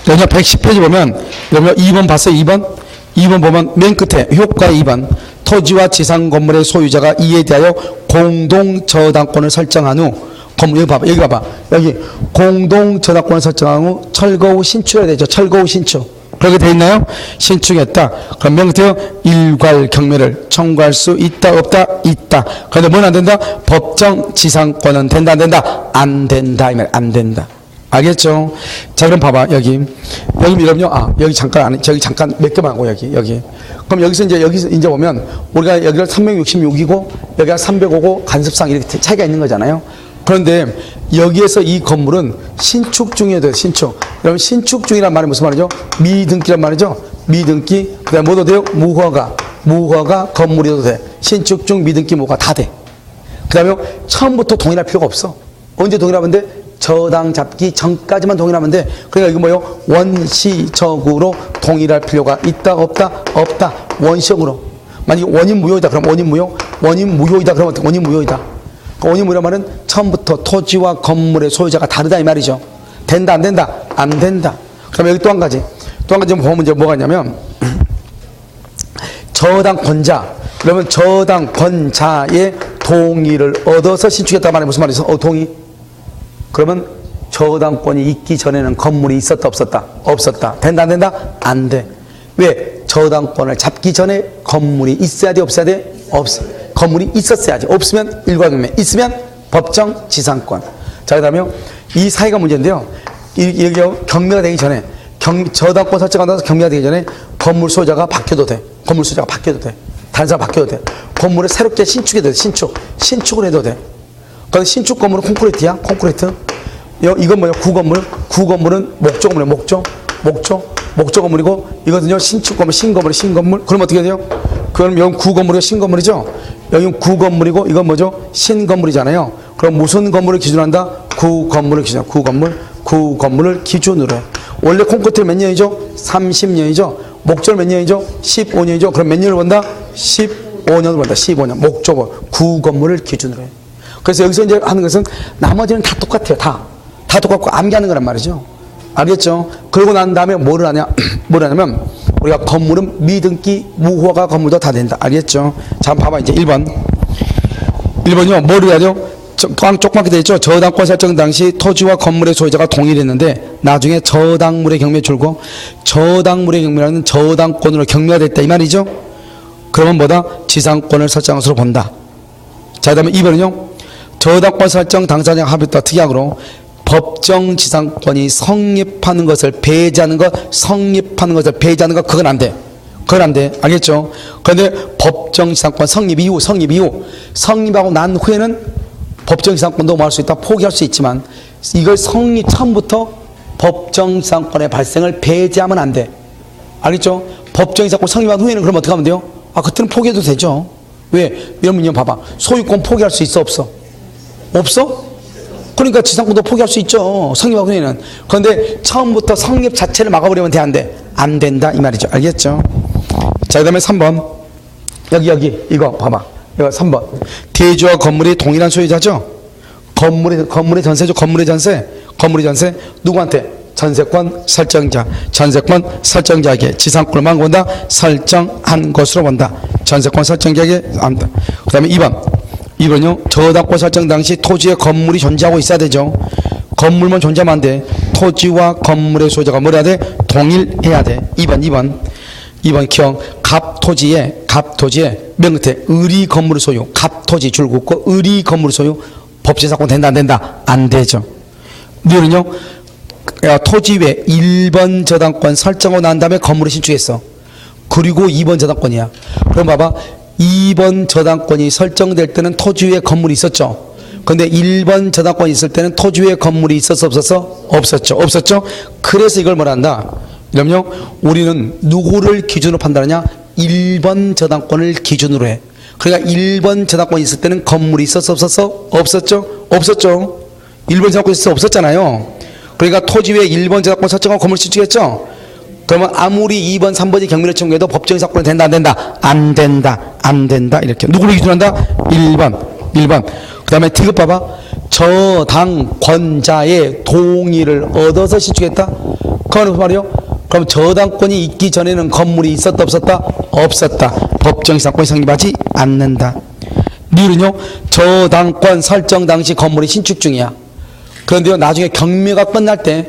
여러분 110페이지 보면, 여러분 2번 봤어요? 2번 보면 맨 끝에 효과 2번. 토지와 지상 건물의 소유자가 이에 대하여 공동저당권을 설정한 후, 여기 봐봐. 여기 공동저당권을 설정한 후 철거 후 신축해야 되죠. 철거 후 신축. 그렇게 돼 있나요? 신축했다. 그럼 명태요, 일괄 경매를 청구할 수 있다, 없다? 있다. 그런데 뭐는 안 된다? 법정 지상권은 된다, 안 된다? 안 된다. 이 말, 안 된다. 알겠죠? 자, 그럼 봐봐. 여기 여러분요, 여기 잠깐 몇 개만 하고, 여기. 그럼 여기서 이제 보면, 우리가 여기가 366이고, 여기가 305고, 간섭상 이렇게 차이가 있는 거잖아요. 그런데 여기에서 이 건물은 신축 중이어야 돼요, 신축. 여러분, 신축 중이란 말이 무슨 말이죠? 미등기란 말이죠? 미등기, 그 다음에 뭐도 돼요? 무허가 건물이어도 돼. 신축 중 미등기 무허가 다 돼. 그 다음에 처음부터 동일할 필요가 없어. 언제 동일하면 돼? 저당 잡기 전까지만 동일하면 돼. 그러니까 이거 뭐요? 원시적으로 동일할 필요가 있다, 없다? 없다. 원시적으로. 만약에 원인 무효이다, 그럼 원인 무효이다, 그러면 원인 무효이다. 원인 무효란 말은 처음부터 토지와 건물의 소유자가 다르다, 이 말이죠. 된다, 안 된다? 안 된다. 그럼 여기 또 한 가지 보면 이제 뭐가 있냐면, 저당권자. 그러면 저당권자의 동의를 얻어서 신축했단 말이 무슨 말이죠? 동의. 그러면 저당권이 있기 전에는 건물이 있었다, 없었다? 없었다. 된다, 안 된다? 안 돼. 왜? 저당권을 잡기 전에 건물이 있어야 돼, 없어야 돼? 없어. 건물이 있었어야지. 없으면 일괄경매, 있으면 법정 지상권. 자, 그 다음에 이 사이가 문제인데요. 여기 경매가 되기 전에, 저당권 설정하고 나서 경매가 되기 전에 건물 소유자가 바뀌어도 돼. 다른 사람 바뀌어도 돼. 건물을 새롭게 신축해도 돼. 신축을 해도 돼. 그래서 신축 건물은 콘크리트야, 콘크리트. 이건 뭐야? 구건물은 목조 건물이고, 이거는요, 신축 건물, 신건물. 그럼 어떻게 돼요? 그럼 여기 구건물이고 신건물이죠? 여기 구건물이고, 이건 뭐죠? 신건물이잖아요. 그럼 무슨 건물을 기준으로 한다? 구건물을 기준으로. 구건물을 기준으로 해. 원래 콘크리트 몇 년이죠? 30년이죠? 목적을 몇 년이죠? 15년이죠. 그럼 몇 년을 본다? 15년을 본다. 15년. 목적을. 구 건물을 기준으로 해. 그래서 여기서 이제 하는 것은 나머지는 다 똑같아요. 다 똑같고 암기하는 거란 말이죠. 알겠죠? 그러고 난 다음에 뭐를 하냐? 뭘 하냐면 우리가 건물은 미등기, 무허가 건물도 다 된다. 알겠죠? 자, 한번 봐봐. 이제 1번이요. 뭐를 하죠? 조그맣게 되어 있죠. 저당권 설정 당시 토지와 건물의 소유자가 동일했는데 나중에 저당물의 경매에 줄고 저당물의 경매라는 저당권으로 경매가 됐다 이 말이죠. 그러면 뭐다? 지상권을 설정한 것으로 본다. 자, 그 다음에 2번은요. 저당권 설정 당사자 합의와 특약으로 법정 지상권이 성립하는 것을 배제하는 것, 그건 안 돼. 그건 안 돼. 알겠죠? 그런데 법정 지상권 성립 이후, 성립하고 난 후에는 법정 지상권도 뭐 할 수 있다, 포기할 수 있지만 이걸 성립 처음부터 법정 지상권의 발생을 배제하면 안 돼. 알겠죠? 법정 지상권 성립한 후에는 그럼 어떻게 하면 돼요? 아, 그때는 포기해도 되죠. 왜? 여러분 봐봐. 소유권 포기할 수 있어, 없어? 없어? 그러니까 지상권도 포기할 수 있죠. 성립한 후에는. 그런데 처음부터 성립 자체를 막아버리면 돼, 안 돼? 안 된다 이 말이죠. 알겠죠? 자, 그 다음에 3번. 여기 이거 봐봐. 이거 3번. 대지와 건물이 동일한 소유자죠. 건물의 전세죠. 건물의 전세. 누구한테? 전세권 설정자에게 지상권만 본다. 설정한 것으로 본다. 전세권 설정자에게 안다. 그 다음에 2번요. 저당권 설정 당시 토지에 건물이 존재하고 있어야 되죠. 건물만 존재하면 안 돼. 토지와 건물의 소유자가 뭐라 해야 돼? 동일해야 돼. 2번 기억. 갑토지에 맨 끝에 의리 건물의 소유, 갑토지 줄 긋고 의리 건물의 소유, 법제사건 된다 안 된다? 안 되죠. 이거는요. 토지 외 1번 저당권 설정하고 난 다음에 건물을 신축했어. 그리고 2번 저당권이야. 그럼 봐봐. 2번 저당권이 설정될 때는 토지 위에 건물이 있었죠. 근데 1번 저당권이 있을 때는 토지 위에 건물이 있었어, 없었어? 없었죠. 그래서 이걸 뭐라 한다? 그럼요. 우리는 누구를 기준으로 판단하냐? 1번 저당권을 기준으로 해. 그러니까 1번 저당권이 있을 때는 건물이 있었어, 없었어? 없었죠. 1번 저당권이 있었어, 없었잖아요. 그러니까 토지 위에 1번 저당권 설정하고 건물 신축했죠. 그러면 아무리 2번, 3번이 경매를 청구해도 법정 사건은 된다, 안 된다? 안 된다. 이렇게. 누구를 기준한다? 1번. 그 다음에 디귿 봐봐. 저당권자의 동의를 얻어서 신축했다? 그건 무슨 말이요? 그럼 저당권이 있기 전에는 건물이 있었다, 없었다? 법정 사건이 성립하지 않는다. 리을은요. 저당권 설정 당시 건물이 신축 중이야. 그런데요. 나중에 경매가 끝날 때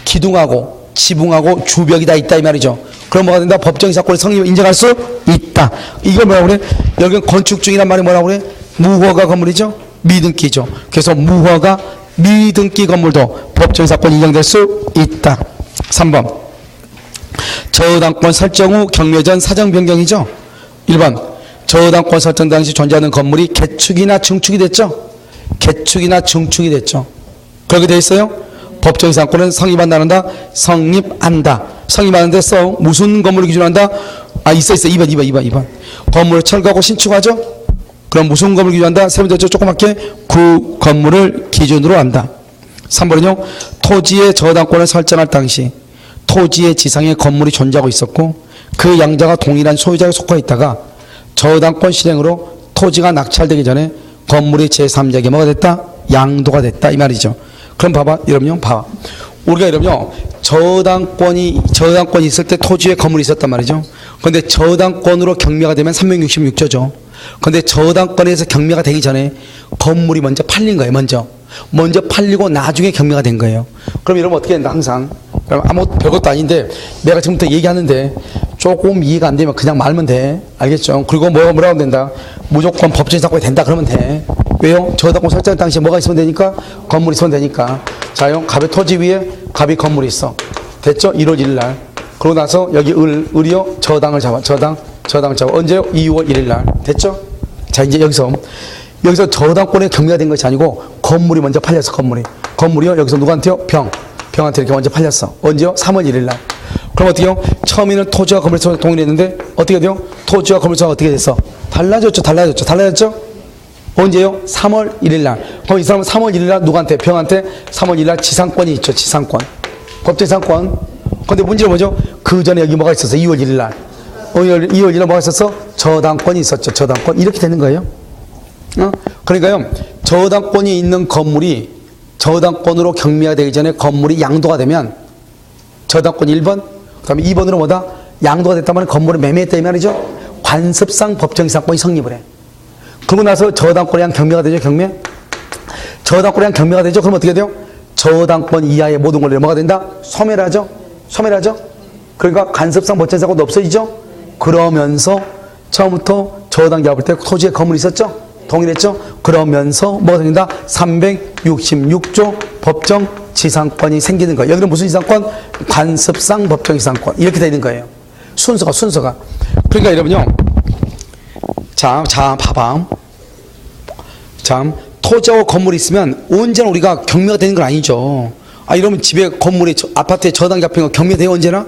기둥하고 지붕하고 주벽이 다 있다 이 말이죠. 그럼 뭐가 된다? 법정 사건을 성립 인정할 수 있다. 이걸 뭐라고 그래? 여기는 건축 중이란 말이 뭐라고 그래? 무허가 건물이죠. 미등기죠. 그래서 무허가 미등기 건물도 법정 사건 인정될 수 있다. 3번. 저당권 설정 후 경매 전 사정 변경이죠. 1번. 저당권 설정 당시 존재하는 건물이 개축이나 증축이 됐죠. 그렇게 돼 있어요. 법정 사건은 성립한다. 성립하는데 써. 무슨 건물을 기준한다? 아, 있어. 2번. 건물을 철거하고 신축하죠? 그럼 무슨 건물을 기준한다? 세 번째 조그맣게 그 건물을 기준으로 한다. 3번은요. 토지의 저당권을 설정할 당시 토지의 지상에 건물이 존재하고 있었고 그 양자가 동일한 소유자에 속해 있다가 저당권 실행으로 토지가 낙찰되기 전에 건물이 제3자에게 뭐가 됐다? 양도가 됐다 이 말이죠. 그럼 봐봐. 여러분요. 봐봐. 우리가 여러분요. 저당권이 있을 때 토지에 건물이 있었단 말이죠. 그런데 저당권으로 경매가 되면 366조죠. 그런데 저당권에서 경매가 되기 전에 건물이 먼저 팔린 거예요. 먼저 팔리고 나중에 경매가 된 거예요. 그럼 여러분 어떻게 된다? 항상 아무 별것도 아닌데 내가 지금부터 얘기하는데 조금 이해가 안 되면 그냥 말면 돼. 알겠죠? 그리고 뭐라고 하면 된다? 무조건 법정 사건이 된다 그러면 돼. 왜요? 저당권 설정 당시에 뭐가 있으면 되니까? 건물이 있으면 되니까. 자요. 갑의 토지 위에 갑이 건물이 있어. 됐죠? 1월 1일 날. 그러고 나서 여기 을이요. 저당을 잡아. 저당을 잡아. 언제요? 2월 1일 날. 됐죠? 자, 이제 여기서 저당권에 경매가 된 것이 아니고 건물이 먼저 팔렸어. 건물이요. 여기서 누구한테요? 병한테 이렇게 먼저 팔렸어. 언제요? 3월 1일 날. 그럼 어떻게 해요? 처음에는 토지와 건물이 동일했는데 어떻게 돼요? 토지와 건물이 어떻게 됐어? 달라졌죠? 언제요? 3월 1일 날. 그럼 이 사람은 3월 1일 날 누구한테? 병한테 3월 1일 날 지상권이 있죠. 지상권. 법정지상권. 근데 문제는 뭐죠? 그 전에 여기 뭐가 있었어? 2월 1일 날. 2월 1일 날 뭐가 있었어? 저당권이 있었죠. 저당권. 이렇게 되는 거예요. 그러니까요, 저당권이 있는 건물이 저당권으로 경매가 되기 전에 건물이 양도가 되면 저당권 1번, 그 다음에 2번으로 뭐다? 양도가 됐단 말은 건물을 매매했다 이 말이죠. 관습상 법정이상권이 성립을 해. 그러고 나서 저당권에 대한 경매가 되죠. 경매. 저당권에 대한 경매가 되죠. 그럼 어떻게 돼요? 저당권 이하의 모든 권리를 뭐가 된다? 소멸하죠. 소멸하죠. 그러니까 관습상 법정이상권도 없어지죠. 그러면서 처음부터 저당 잡을 때 토지에 건물이 있었죠. 동일했죠. 그러면서 뭐가 생긴다? 366조 법정지상권이 생기는 거예요. 여기는 무슨 지상권? 관습상 법정지상권. 이렇게 되는 거예요. 순서가. 그러니까 여러분요. 자, 봐봐. 자, 토지하고 건물이 있으면 언제나 우리가 경매가 되는 건 아니죠. 이러면 집에 건물에 아파트에 저당 잡힌 거 경매돼요 언제나?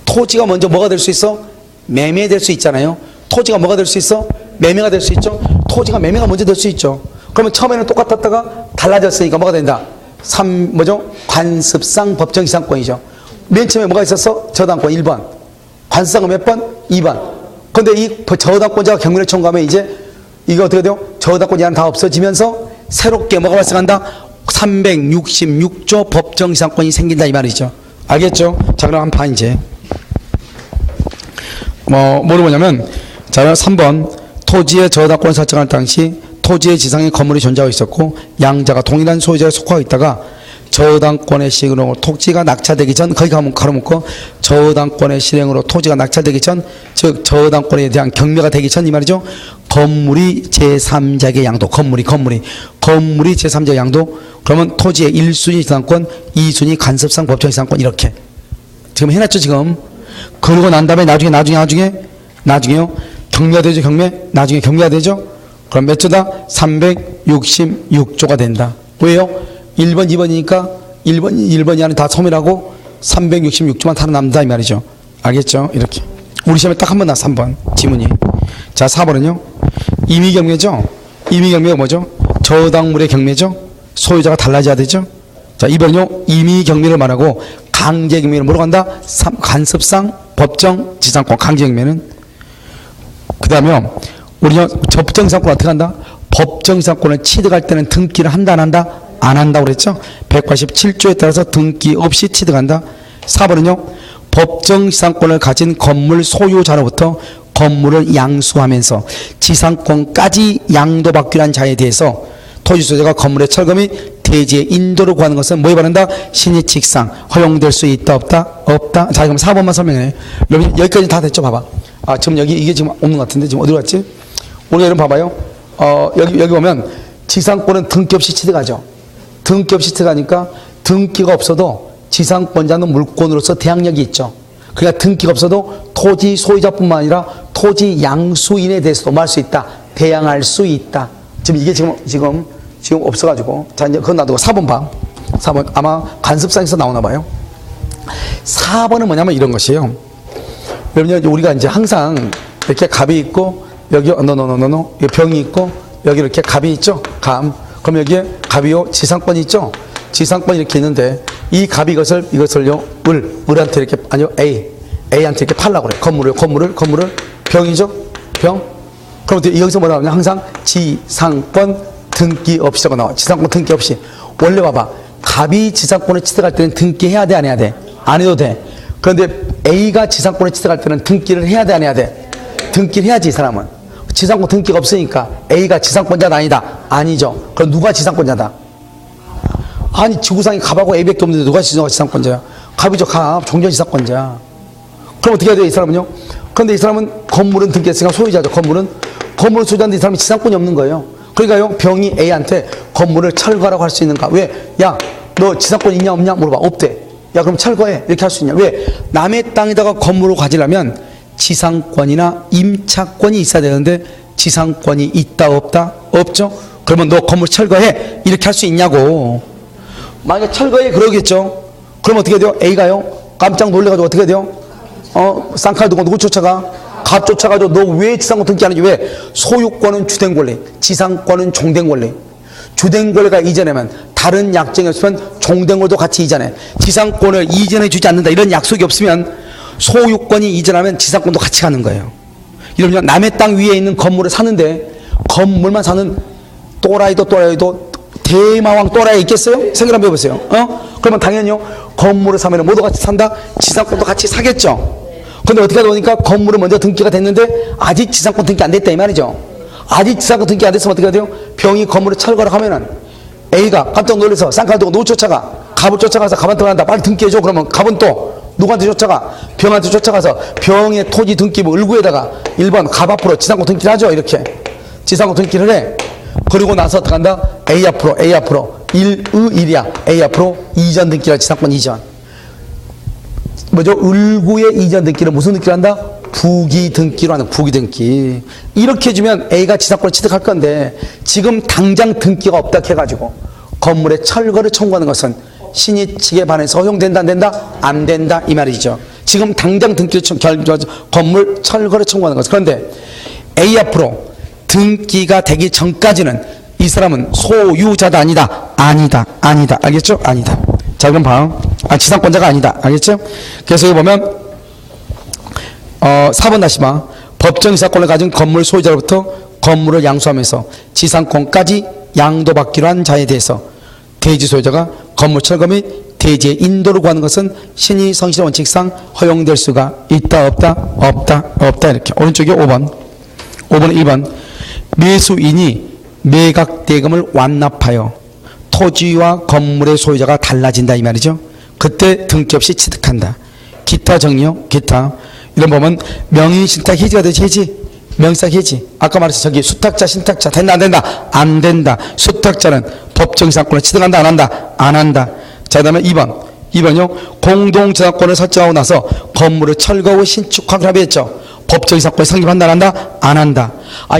토지가 먼저 뭐가 될 수 있어? 매매될 수 있잖아요. 토지가 뭐가 될 수 있어? 매매가 될 수 있죠. 토지가 매매가 먼저 될 수 있죠. 그러면 처음에는 똑같았다가 달라졌으니까 뭐가 된다? 관습상 법정지상권이죠. 맨 처음에 뭐가 있었어? 저당권 1번. 관습상은 몇 번? 2번. 근데 이 저당권자가 경매를 청구하면 이제 이게 어떻게 돼요? 저당권 이하는 다 없어지면서 새롭게 뭐가 발생한다? 366조 법정지상권이 생긴다 이 말이죠. 알겠죠? 자, 그럼 한 판 이제 뭐로 뭐냐면, 자, 3번 토지의 저당권을 설정할 당시 토지의 지상에 건물이 존재하고 있었고 양자가 동일한 소유자에 속하고 있다가 저당권의 시행으로 토지가 낙찰되기 전, 거기 가로묻고 저당권의 실행으로 토지가 낙찰되기 전, 즉 저당권에 대한 경매가 되기 전 이 말이죠. 건물이 제3자에게 양도, 건물이 제3자에게 양도. 그러면 토지의 1순위 지상권, 2순위 간섭상 법정지상권 이렇게 지금 해놨죠 지금. 그러고 난 다음에 나중에요 경매가 되죠. 나중에 경매가 되죠. 그럼 몇 조다? 366조가 된다. 왜요? 1번 2번이니까 1번 이하는 다 소멸하고 366조만 살아남는다 이 말이죠. 알겠죠? 이렇게 우리 시험에 딱 한 번 나왔어. 3번 지문이. 자, 4번은요 임의경매죠. 임의경매가 뭐죠? 저당물의 경매죠. 소유자가 달라져야 되죠. 자, 2번은요 임의경매를 말하고 강제경매는 뭐로 간다? 간섭상 법정지상권. 강제경매는 그 다음에 우리는 법정지상권 어떻게 한다? 법정지상권을 취득할 때는 등기를 한다 안 한다? 안 한다고 그랬죠? 187조에 따라서 등기 없이 취득한다. 4번은요 법정지상권을 가진 건물 소유자로부터 건물을 양수하면서 지상권까지 양도받기로 한 자에 대해서 토지소유자가 건물의 철거 및 대지의 인도를 구하는 것은 뭐에 바른다? 신의칙상 허용될 수 있다 없다? 없다. 자, 그럼 4번만 설명해. 여러분 여기까지 다 됐죠? 봐봐. 지금 이게 지금 없는 것 같은데 지금 어디로 갔지? 오늘 여러분 봐봐요. 여기 보면 지상권은 등기 없이 취득하죠. 등기 없이 취득하니까 등기가 없어도 지상권자는 물권으로서 대항력이 있죠. 그러니까 등기가 없어도 토지 소유자뿐만 아니라 토지 양수인에 대해서도 뭐 할 수 있다? 대항할 수 있다. 지금 이게 지금 없어가지고. 자, 이제 그건 놔두고 4번 봐. 4번 아마 간섭상에서 나오나 봐요. 4번은 뭐냐면 이런 것이에요. 여러분 우리가 이제 항상 이렇게 갑이 있고 여기 여기 병이 있고 여기 이렇게 갑이 있죠. 감. 그럼 여기에 갑이요 지상권이 있죠. 지상권이 이렇게 있는데 이 갑이 이것을요 을한테 이렇게 아니요 A한테 이렇게 팔라고 그래. 건물을 병이죠. 병. 그럼 여기서 뭐라 하냐? 항상 지상권 등기 없이라고 나와. 지상권 등기 없이. 원래 봐봐. 갑이 지상권을 취득할 때는 등기해야 돼, 안 해야 돼? 안 해도 돼. 그런데 A가 지상권을 취득할 때는 등기를 해야 돼, 안 해야 돼? 등기를 해야지, 이 사람은. 지상권 등기가 없으니까 A가 지상권자가 아니다. 아니죠. 그럼 누가 지상권자다? 아니, 지구상에 갑하고 A밖에 없는데 누가 지상권자야? 갑이죠, 갑. 종전지상권자. 그럼 어떻게 해야 돼, 이 사람은요? 그런데 이 사람은 건물은 등기했으니까 소유자죠. 건물은 소유자인데 이 사람이 지상권이 없는 거예요. 그러니까요, 병이 A한테 건물을 철거하라고 할 수 있는가? 왜? 야, 너 지상권 있냐 없냐? 물어봐. 없대. 야, 그럼 철거해. 이렇게 할 수 있냐? 왜? 남의 땅에다가 건물을 가지려면 지상권이나 임차권이 있어야 되는데 지상권이 있다 없다? 없죠? 그러면 너 건물 철거해. 이렇게 할 수 있냐고. 만약에 철거해 그러겠죠. 그럼 어떻게 돼요? A가요 깜짝 놀래가지고 어떻게 돼요? 쌍칼 두고 누구 쫓아가? 갑 쫓아가지고 너 왜 지상권 등기하는지. 왜? 소유권은 주된 권리, 지상권은 종된 권리. 주된 권리가 이전에면 다른 약정이 없으면 종된 것도 같이 이전해. 지상권을 이전해 주지 않는다. 이런 약속이 없으면 소유권이 이전하면 지상권도 같이 가는 거예요. 이러면 남의 땅 위에 있는 건물을 사는데 건물만 사는 또라이도 대마왕 또라이 있겠어요? 생각 한번 해보세요. 그러면 당연히요. 건물을 사면 모두 같이 산다? 지상권도 같이 사겠죠. 근데 어떻게 하다 보니까 건물은 먼저 등기가 됐는데 아직 지상권 등기 안 됐다 이 말이죠. 아직 지상권 등기 안 됐으면 어떻게 해야 돼요? 병이 건물을 철거를 하면은 A가 깜짝 놀라서 쌍칼 들고 누구 쫓아가? 갑을 쫓아가서 갑한테 한다. 빨리 등기해줘. 그러면 갑은 또 누구한테 쫓아가? 병한테 쫓아가서 병의 토지 등기부 을구에다가 1번 갑 앞으로 지상권 등기를 하죠. 이렇게 지상권 등기를 해. 그리고 나서 들어간다. A 앞으로 1이야. A 앞으로 이전 등기라. 지상권 이전. 뭐죠? 을구의 이전 등기를 무슨 등기를 한다? 부기 등기로 하는 부기 등기. 이렇게 해주면 A가 지상권을 취득할 건데 지금 당장 등기가 없다 해가지고 건물의 철거를 청구하는 것은 신의 측에 반해서 허용된다 안 된다? 안 된다 이 말이죠. 지금 당장 건물 철거를 청구하는 것은. 그런데 A 앞으로 등기가 되기 전까지는 이 사람은 소유자다 아니다? 아니다. 알겠죠? 아니다. 자 그럼 봐. 지상권자가 아니다. 알겠죠? 그래서 여기 보면 4번 다시 봐. 법정 지상권을 가진 건물 소유자로부터 건물을 양수하면서 지상권까지 양도받기로 한 자에 대해서 대지 소유자가 건물 철거 및 대지의 인도를 구하는 것은 신의 성실 원칙상 허용될 수가 있다 없다 이렇게. 오른쪽에 5번 1번 매수인이 매각대금을 완납하여 토지와 건물의 소유자가 달라진다 이 말이죠. 그때 등기 없이 취득한다. 기타 정리요. 기타 이런 보면 명의신탁 해지가 되지. 해지 명의신탁 해지. 아까 말했어. 저기 수탁자 신탁자 된다 안 된다? 안 된다. 수탁자는 법정지상권을 취득한다 안 한다? 안 한다. 자 그다음에 2번요. 공동저작권을 설정하고 나서 건물을 철거 후 신축하기로 합의했죠. 법정지상권을 성립한다 안 한다? 안 한다.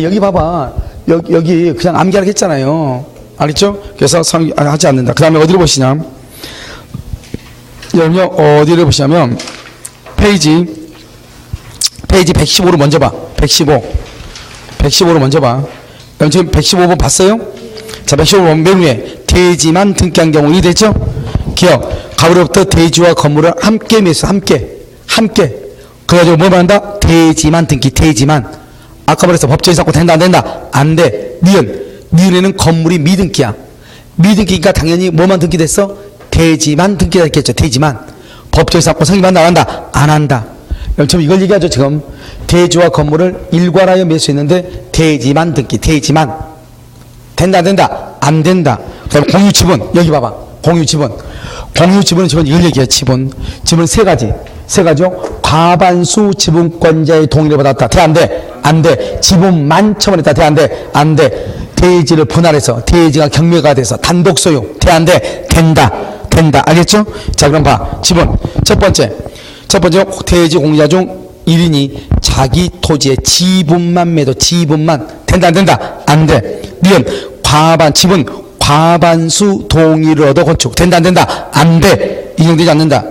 여기 봐봐. 여기 그냥 암기하라고 했잖아요. 알겠죠? 그래서 하지 않는다. 그 다음에 어디를 보시냐? 여러분요, 어디를 보시냐면, 페이지 115로 먼저 봐. 115로 먼저 봐. 여러분 지금 115번 봤어요? 자, 115번 맨 위에 대지만 등기한 경우 이 됐죠? 기억. 가구로부터 대지와 건물을 함께 매수, 함께. 그래가지고 뭐 말한다? 대지만 등기, 대지만. 아까 말했어. 법정지상권 된다 안 된다? 안 돼. 니은에는 건물이 미등기야. 미등기니까 당연히 뭐만 등기됐어? 대지만 등기가 됐겠죠. 대지만. 법정지상권 성립한다 안 한다? 안 한다. 지금 이걸 얘기하죠. 지금 대지와 건물을 일괄하여 매수했는데 대지만 등기, 대지만. 된다 안 된다? 안 된다. 그다음 공유지분. 여기 봐봐. 공유지분은 지금 이걸 얘기해. 지분은 세 가지요. 과반수 지분권자의 동의를 받았다. 돼 안 돼? 안 돼. 지분만 처분했다. 돼 안 돼? 안 돼. 대지를 분할해서 대지가 경매가 돼서 단독 소유. 돼 안 돼? 된다. 알겠죠? 자 그럼 봐. 지분. 첫 번째 대지 공유자 중 1인이 자기 토지의 지분만 매도. 지분만. 된다 안 된다? 안 돼. 니은 지분 과반수 동의를 얻어 건축. 된다 안 된다? 안 돼. 인정되지 않는다.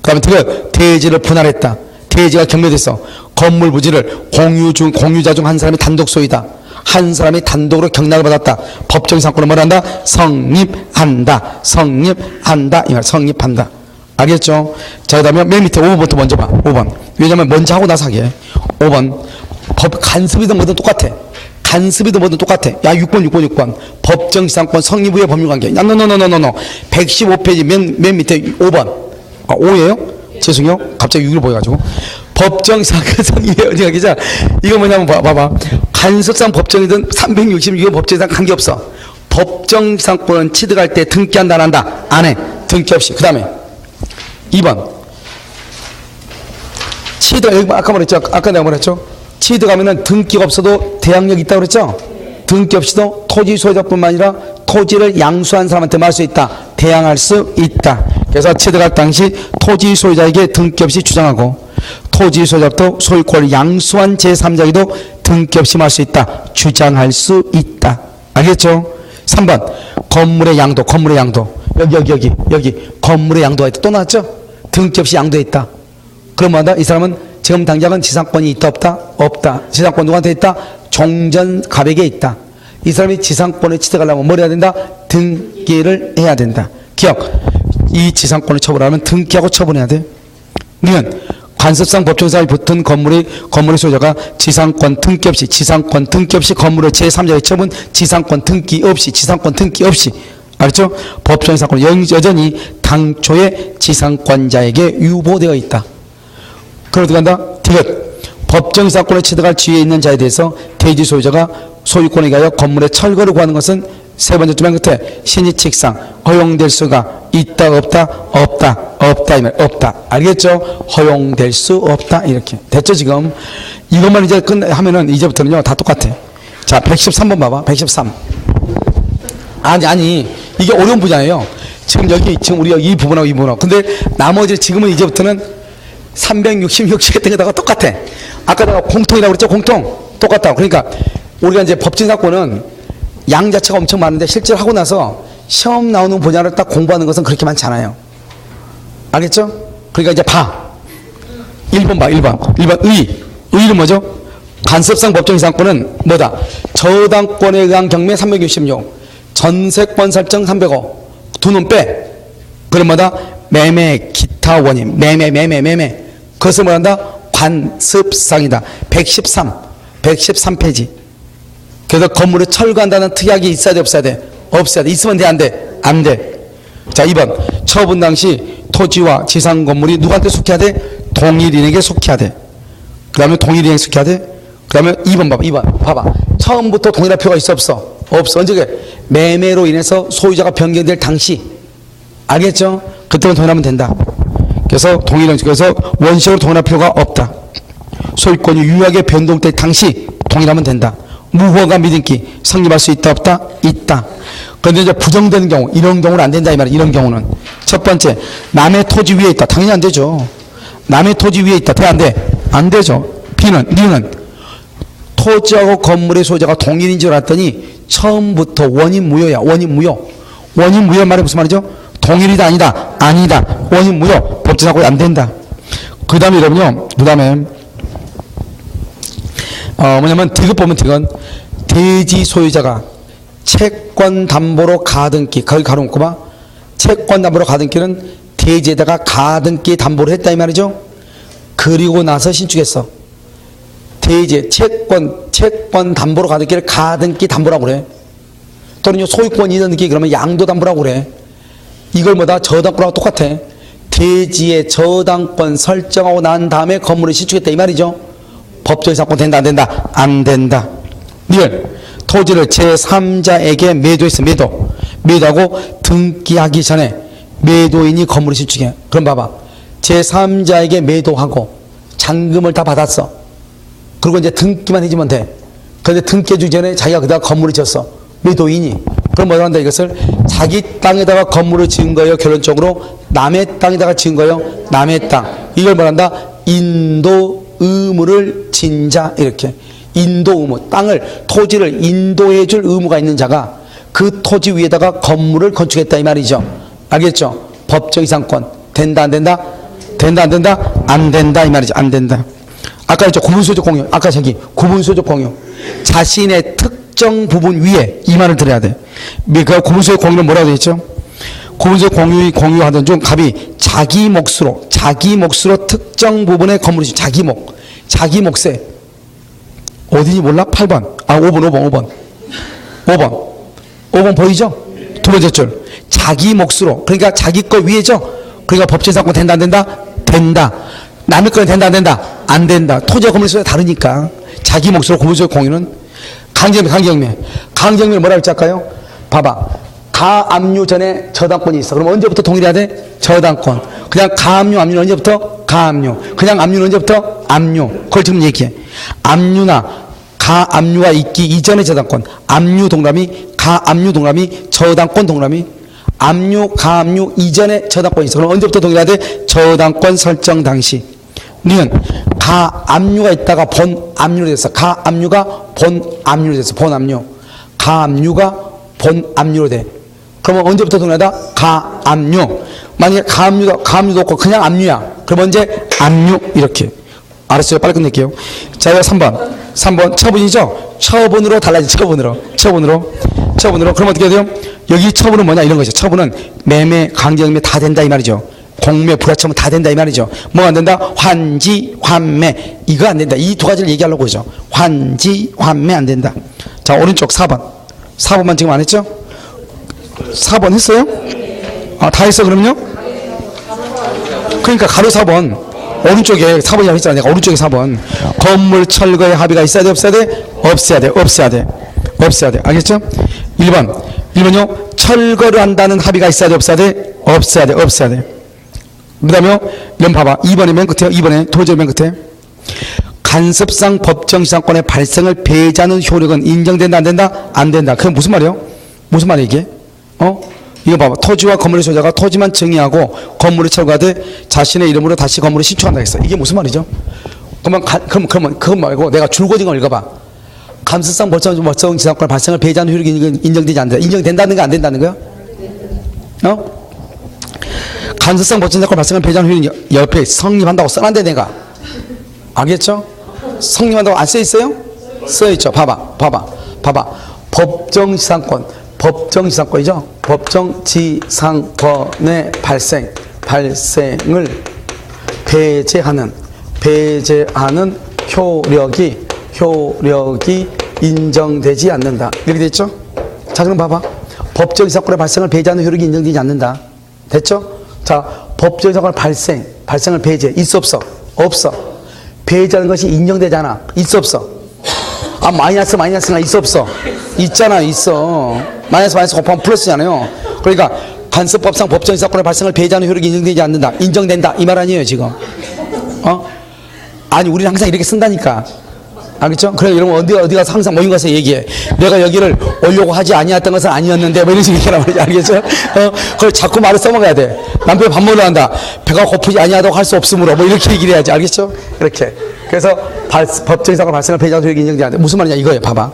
그 다음에 대지를 분할했다. 대지가 경매됐어. 건물 부지를 공유자 중 한 사람이 단독 소유다. 한 사람이 단독으로 경락을 받았다. 법정지상권을 뭘 한다? 성립한다. 이 말 성립한다. 알겠죠? 자, 그 다음에 맨 밑에 5번부터 먼저 봐. 5번. 왜냐면 먼저 하고 나서 하게. 5번. 간섭이든 뭐든 똑같아. 야, 6번. 법정지상권 성립 후의 법률관계. 노. 115페이지 맨 밑에 5번. 5예요? 죄송해요. 갑자기 6을 보여가지고. 법정지상권 성립의 어디가 기자. 이거 뭐냐면 봐봐. 간섭상 법정이든 366번 법정지상 관계없어. 법정지상권은 취득할 때 등기한다 안 한다? 안 해. 등기 없이. 그 다음에 2번. 취득, 아까 말했죠? 아까 내가 말했죠? 취득하면은 등기가 없어도 대항력이 있다고 그랬죠? 등기 없이도 토지 소유자뿐만 아니라 토지를 양수한 사람한테 말할 수 있다. 대항할 수 있다. 그래서 취득할 당시 토지 소유자에게 등기 없이 주장하고 토지 소유자부터 소유권을 양수한 제3자에게도 등기 없이 말할 수 있다. 주장할 수 있다. 알겠죠? 3번 건물의 양도. 여기 건물의 양도가 있다. 또 나왔죠? 등기 없이 양도했다. 그럼 뭐한다? 이 사람은 지금 당장은 지상권이 있다 없다? 없다. 지상권 누구한테 있다? 종전갑에게 있다. 이 사람이 지상권을 취득하려면 뭘 해야 된다? 등기를 해야 된다. 기억. 이 지상권을 처분하면 등기하고 처분해야 돼. 니은 관습상 법정상에 붙은 건물의 소유자가 지상권 등기 없이 건물의 제3자의 처분 지상권 등기 없이 알았죠? 법정의 사건은 여전히 당초의 지상권자에게 유보되어 있다. 그럼 어떻게 한다? 디귿. 법정의 사건을 취득할 지위에 있는 자에 대해서 대지 소유자가 소유권에 의하여 건물의 철거를 구하는 것은 세 번째 주변 끝에 신의칙상 허용될 수가 있다 없다 이 말. 없다. 알겠죠? 허용될 수 없다 이렇게 됐죠 지금. 이것만 이제 하면은 이제부터는요 다 똑같아. 자 113번 봐봐. 113. 아니 이게 어려운 분야예요. 지금 우리가 이 부분하고 근데 나머지 지금은 이제부터는 366개 등에다가 똑같아. 아까 내가 공통이라고 그랬죠. 공통 똑같다고. 그러니까 우리가 이제 법진 사건은 양 자체가 엄청 많은데 실제로 하고 나서 시험 나오는 분야를 딱 공부하는 것은 그렇게 많지 않아요. 알겠죠? 그러니까 이제 1번 의는 뭐죠? 간섭상 법정 이상권은 뭐다? 저당권에 의한 경매 366, 전세권 설정 305, 두 놈 빼. 그럼 뭐다? 매매 기타 원인, 매매. 그것을 뭐한다? 관습상이다. 113페이지. 그래서 건물을 철거한다는 특약이 있어야 돼 없어야 돼? 없어야 돼. 있으면 돼 안 돼? 안 돼. 자 2번 처분 당시 토지와 지상 건물이 누구한테 속해야 돼? 동일인에게 속해야 돼. 그 다음에 동일인에게 속해야 돼. 그 다음에 2번 봐봐. 처음부터 동일할 필요가 있어 없어? 없어. 언제? 매매로 인해서 소유자가 변경될 당시. 알겠죠? 그때만 동일하면 된다. 그래서 그래서 원시적으로 동일할 필요가 없다. 소유권이 유효하게 변동될 당시 동일하면 된다. 무허가 미등기 성립할 수 있다 없다? 있다. 그런데 이제 부정되는 경우 이런 경우는 안 된다 이 말이야. 이런 경우는 첫 번째 남의 토지 위에 있다. 당연히 안 되죠. 남의 토지 위에 있다. 돼 안 돼? 안 되죠. 니는 토지하고 건물의 소유자가 동일인 줄 알았더니 처음부터 원인 무효야. 원인 무효 말이 무슨 말이죠? 동일이다 아니다. 원인 무효. 법제사고 안 된다. 그 다음에 여러분요. 그 다음에 뭐냐면 디귿 보면 디귿 대지 소유자가 채권 담보로 가등기 거기 가로놓고 봐. 채권 담보로 가등기는 대지에다가 가등기 담보를 했다 이 말이죠. 그리고 나서 신축했어. 대지에 채권 담보로 가등기를 가등기 담보라고 그래. 또는 소유권이 있는 게 그러면 양도 담보라고 그래. 이걸 뭐다? 저당권하고 똑같아. 대지의 저당권 설정하고 난 다음에 건물을 신축했다 이 말이죠. 법적인 사건 된다 안 된다? 안 된다. 리얼 토지를 제3자에게 매도했어. 매도하고 등기하기 전에 매도인이 건물을 신축해. 그럼 봐봐. 제3자에게 매도하고 잔금을 다 받았어. 그리고 이제 등기만 해주면 돼. 그런데 등기해주기 전에 자기가 그다가 건물을 지었어. 매도인이. 그럼 뭐라 한다 이것을? 자기 땅에다가 건물을 지은 거예요. 결론적으로 남의 땅에다가 지은 거예요. 남의 땅. 이걸 뭐라 한다? 인도 의무를 진 자 이렇게. 인도 의무. 토지를 인도해 줄 의무가 있는 자가 그 토지 위에다가 건물을 건축했다 이 말이죠. 알겠죠? 법적 이상권. 된다 안 된다? 된다 안 된다? 안 된다 이 말이죠. 안 된다. 아까 했죠. 구분소유적 공유. 아까 저기 구분소유적 공유. 자신의 특정 부분 위에 이 말을 들어야 돼. 그 구분소유적 공유는 뭐라고 되어 있죠? 구분소유적 공유하던 중 갑이 자기 몫으로 특정 부분의 건물이 자기 몫에 어디니 몰라? 8번. 5번 보이죠? 두 번째 줄. 자기 몫으로. 그러니까 자기 거 위에죠? 그러니까 법제사건 된다 안 된다? 된다. 남의 거는 된다 안 된다? 안 된다. 토지와 건물 소유가 다르니까. 자기 몫으로 구분소유적 공유는 강경매 뭐라고 했지 아까요? 봐봐. 가압류 전에 저당권이 있어. 그럼 언제부터 동일해야 돼? 저당권. 그냥 가압류, 압류는 언제부터? 가압류. 그냥 압류는 언제부터? 압류. 그걸 지금 얘기해. 압류나 가압류가 있기 이전의 저당권. 압류 동그라미, 가압류 동그라미, 저당권 동그라미. 압류, 가압류 이전에 저당권이 있어. 그럼 언제부터 동일해야 돼? 저당권 설정 당시. 니은 가압류가 있다가 본압류로 됐어. 가압류가 본압류로 됐어. 본압류. 가압류가 본압류로 돼. 그러면 언제부터 동일하다? 가압류. 만약에 가압류도 없고 그냥 압류야. 그럼 언제? 압류 이렇게. 알았어요. 빨리 끝낼게요. 자, 이거 3번 처분이죠. 처분으로 달라지. 처분으로. 그럼 어떻게 돼요? 여기 처분은 뭐냐 이런 거죠. 처분은 매매, 강제경매 다 된다 이 말이죠. 공매, 불화처분 다 된다 이 말이죠. 뭐 안 된다? 환지, 환매 이거 안 된다. 이 두 가지를 얘기하려고 그러죠. 환지, 환매 안 된다. 자, 오른쪽 4번만 지금 안 했죠? 4번 했어요? 아, 다 했어 그럼요? 그러니까 가로 4번 오른쪽에 4번이라고 했잖아. 내가 오른쪽에 4번 건물 철거에 합의가 있어야 돼 없어야 돼? 없어야 돼. 알겠죠? 1번요. 철거를 한다는 합의가 있어야 돼 없어야 돼? 없어야 돼. 그 다음에 이런 봐봐. 2번에 맨 끝에요. 2번에 도저히 맨 끝에 간섭상 법정지상권의 발생을 배제하는 효력은 인정된다 안 된다? 안 된다. 그건 무슨 말이에요? 무슨 말이에요 이게? 이거 봐봐. 토지와 건물의 소유자가 토지만 증여하고 건물을 철거하되 자신의 이름으로 다시 건물을 신축한다 했어. 이게 무슨 말이죠? 그러면 그것 말고 내가 줄거진 걸 읽어봐. 감수성 법정지상권의 발생을 배제하는 효력이 인정되지 않는다. 인정된다는 거 안 된다는 거야? 감수성 법정지상권 발생을 배제하는 효력이 옆에 성립한다고 써놨는데 내가 알겠죠? 성립한다고 안 써있어요? 써있죠. 봐봐. 법정지상권이죠. 법정지상권의 발생을 배제하는 효력이 인정되지 않는다. 이렇게 됐죠? 자, 그럼 봐봐. 법정지상권의 발생을 배제하는 효력이 인정되지 않는다. 됐죠? 자, 법정지상권의 발생을 배제. 있어 없어? 없어. 배제하는 것이 인정되잖아. 있어 없어? 아, 마이너스가 있어 없어? 있잖아. 있어. 마이너스 곱하면 플러스잖아요. 그러니까 간섭법상 법정지상권의 발생을 배제하는 효력이 인정되지 않는다. 인정된다 이 말 아니에요 지금? 아니 우리는 항상 이렇게 쓴다니까. 알겠죠? 그래 여러분 어디 가서 항상 모임 가서 얘기해. 내가 여기를 오려고 하지 아니었던 것은 아니었는데 뭐 이런 식으로 얘기하란 말이지. 알겠죠? 그걸 자꾸 말을 써먹어야 돼. 남편이 밥 먹으러 간다. 배가 고프지 아니하다고 할 수 없으므로 뭐 이렇게 얘기를 해야지. 알겠죠? 이렇게. 그래서 법정지상권 발생을 배제하는 효력이 인정되지 않는다. 무슨 말이냐 이거예요. 봐봐.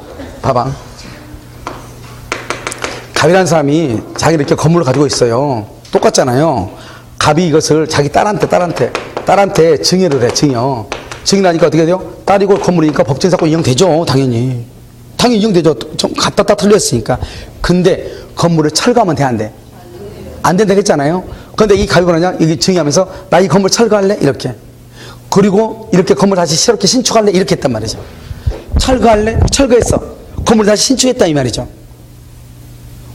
갑이라는 사람이 자기를 이렇게 건물을 가지고 있어요. 똑같잖아요. 갑이 이것을 자기 딸한테 증여를 해. 증여하니까 어떻게 돼요? 딸이고 건물이니까 법정지상권 인정되죠. 당연히 인정되죠. 좀 갖다 틀렸으니까. 근데 건물을 철거하면 돼 안 돼? 안 된다고 했잖아요. 그런데 이 갑이 뭐냐? 여기 증여하면서 나 이 건물 철거할래? 이렇게. 그리고 이렇게 건물 다시 새롭게 신축할래? 이렇게 했단 말이죠. 철거할래? 철거했어. 건물 다시 신축했다 이 말이죠.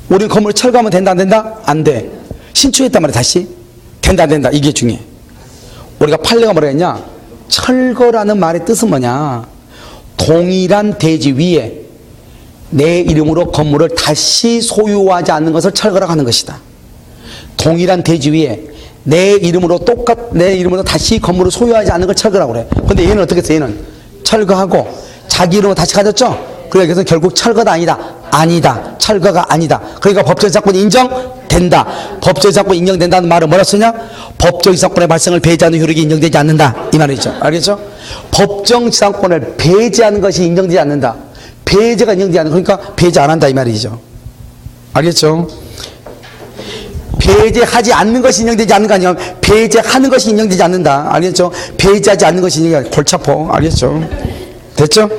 우리 건물 철거하면 된다 안 된다? 안 돼. 신축했단 말이야. 다시 된다 안 된다. 이게 중요해. 우리가 판례가 뭐라 했냐? 철거라는 말의 뜻은 뭐냐? 동일한 대지 위에 내 이름으로 건물을 다시 소유하지 않는 것을 철거라고 하는 것이다. 동일한 대지 위에 내 이름으로 다시 건물을 소유하지 않는 걸 철거라고 그래. 근데 얘는 어떻게 했어? 얘는 철거하고 자기 이름으로 다시 가졌죠? 그래서 결국 철거가 아니다. 철거가 아니다. 그러니까 법정지상권이 인정된다. 법정지상권이 인정된다는 말은 뭐라 쓰냐? 법정지상권의 발생을 배제하는 효력이 인정되지 않는다. 이 말이죠. 알겠죠? 법정지상권을 배제하는 것이 인정되지 않는다. 배제가 인정되지 않는다. 그러니까 배제 안 한다. 이 말이죠. 알겠죠? 배제하지 않는 것이 인정되지 않는 거 아니야. 배제하는 것이 인정되지 않는다. 알겠죠? 배제하지 않는 것이 인정되지 않는다. 골차포. 알겠죠? 됐죠?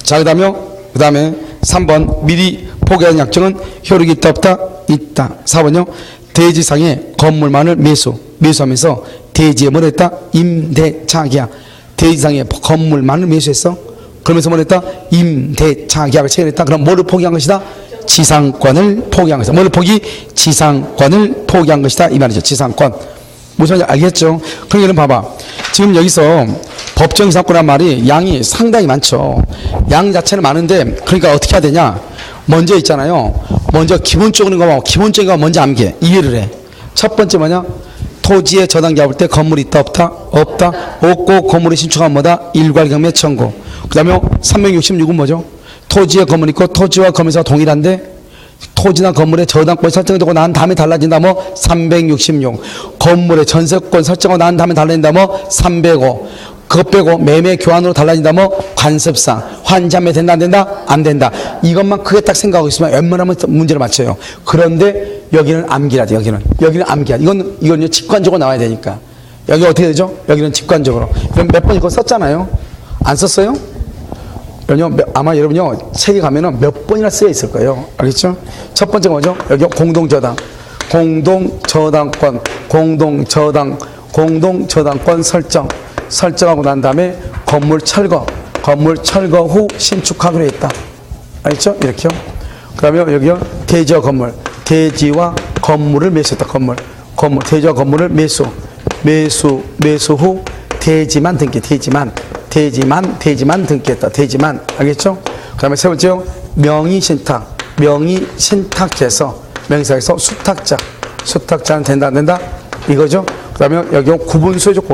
자, 그 다음에 3번 미리 포기하는 약정은 효력이 있다 없다? 있다. 4번요. 대지상의 건물만을 매수하면서 대지에 뭘 했다? 임대차 계약. 대지상의 건물만을 매수했어. 그러면서 뭘 했다? 임대차 계약을 체결했다. 그럼 뭐를 포기한 것이다? 지상권을 포기한 것이다. 뭐를 지상권을 포기한 것이다. 이 말이죠. 지상권. 무슨 말인지 알겠죠? 그러니까 여러분 봐봐. 지금 여기서 법정지상권이란 말이 양이 상당히 많죠. 양 자체는 많은데 그러니까 어떻게 해야 되냐? 먼저 있잖아요. 먼저 기본적인 거 먼저 암기해. 이해를 해. 첫 번째 뭐냐? 토지에 저당 잡을 때 건물이 있다 없다? 없다. 없고 건물이 신축한 뭐다? 일괄경매 청구. 그 다음에 366은 뭐죠? 토지에 건물이 있고 토지와 건물에서 동일한데 토지나 건물의 저당권이 설정되고 난 다음에 달라진다 뭐 366. 건물의 전세권 설정하고 난 다음에 달라진다 뭐 305. 그것 빼고 매매 교환으로 달라진다 뭐 관습상. 환지하면 된다 안 된다? 안 된다. 이것만 크게 딱 생각하고 있으면 웬만하면 문제를 맞춰요. 그런데 여기는 암기라 돼. 여기는 암기야. 이건 직관적으로 나와야 되니까. 여기 어떻게 되죠? 여기는 직관적으로. 그럼 몇 번 이거 썼잖아요. 안 썼어요? 아마 여러분요 책에 가면은 몇 번이나 쓰여 있을 거예요. 알겠죠? 첫 번째 뭐죠? 여기 공동저당, 공동저당권 설정하고 난 다음에 건물 철거 후 신축하기로 했다. 알겠죠? 이렇게요. 그다음에 여기요 대지와 건물, 대지와 건물을 매수했다. 건물 대지와 건물을 매수 후 대지만 등기했다. 대지만. 알겠죠? 그 다음에 세 번째요. 명의신탁해서 수탁자는 된다, 안 된다? 이거죠? 그 다음에 여기 구분소유적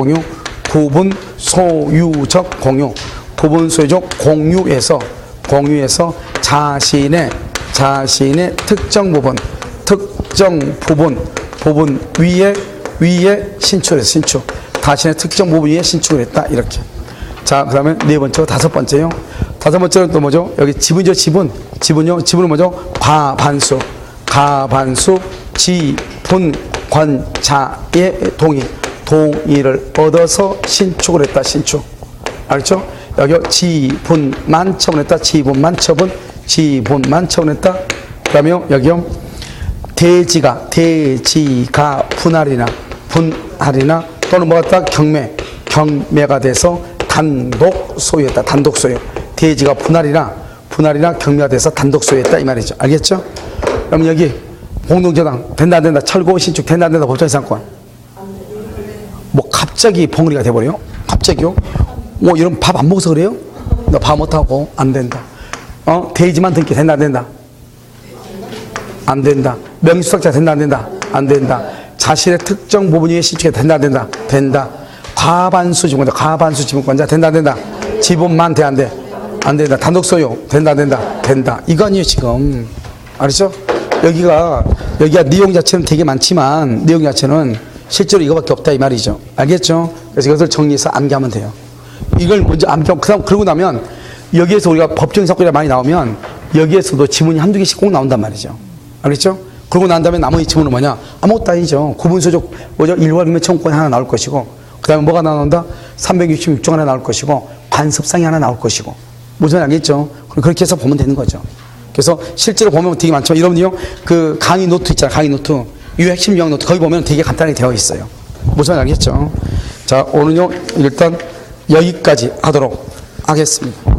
공유에서 자신의 특정 부분 위에 신축. 자신의 특정 부분 위에 신축을 했다. 이렇게. 자, 그 다음에 네 번째고 다섯 번째는 또 뭐죠? 여기 지분이죠, 지분은 뭐죠? 과반수 지분권자의 동의를 얻어서 신축을 했다, 신축. 알겠죠? 여기 지분만 처분했다. 그 다음에 여기요. 대지가 분할이나 또는 뭐가 경매가 돼서 단독 소유. 대지가 분할이나 경매가 돼서 단독 소유했다 이 말이죠. 알겠죠? 그럼 여기 공동저당 된다 안 된다, 철거 신축 된다 안 된다, 법정이상권. 뭐 갑자기 벙어리가 돼버려요? 갑자기요? 뭐 이런 밥 안 먹어서 그래요? 너 밥 못하고 안 된다. 대지만 등기 된다 안 된다? 안 된다. 명의수탁자 된다 안 된다? 안 된다. 자신의 특정 부분 위에 신축이 된다 안 된다? 된다. 과반수 지분권자 된다 안 된다? 지분만 돼 안 돼? 안 된다. 단독 소유 된다 안 된다? 된다. 이거 아니에요 지금. 알았죠? 여기가 내용 자체는 되게 많지만 내용 자체는 실제로 이거밖에 없다 이 말이죠. 알겠죠? 그래서 이것을 정리해서 암기하면 돼요. 이걸 먼저 암기하고 그러고 나면 여기에서 우리가 법정인 사건이 많이 나오면 여기에서도 지문이 한두 개씩 꼭 나온단 말이죠. 알겠죠? 그러고 난 다음에 나머지 지문은 뭐냐? 아무것도 아니죠. 구분소득 일괄금매 청구권이 하나 나올 것이고, 그 다음에 뭐가 나온다? 366조 하나 나올 것이고, 관습상이 하나 나올 것이고. 무슨 알겠죠? 그렇게 해서 보면 되는 거죠. 그래서 실제로 보면 되게 많지만 여러분이요, 그 강의 노트 있잖아요. 강의 노트. 이 핵심 요약 노트. 거기 보면 되게 간단하게 되어 있어요. 무슨 알겠죠? 자, 오늘요, 일단 여기까지 하도록 하겠습니다.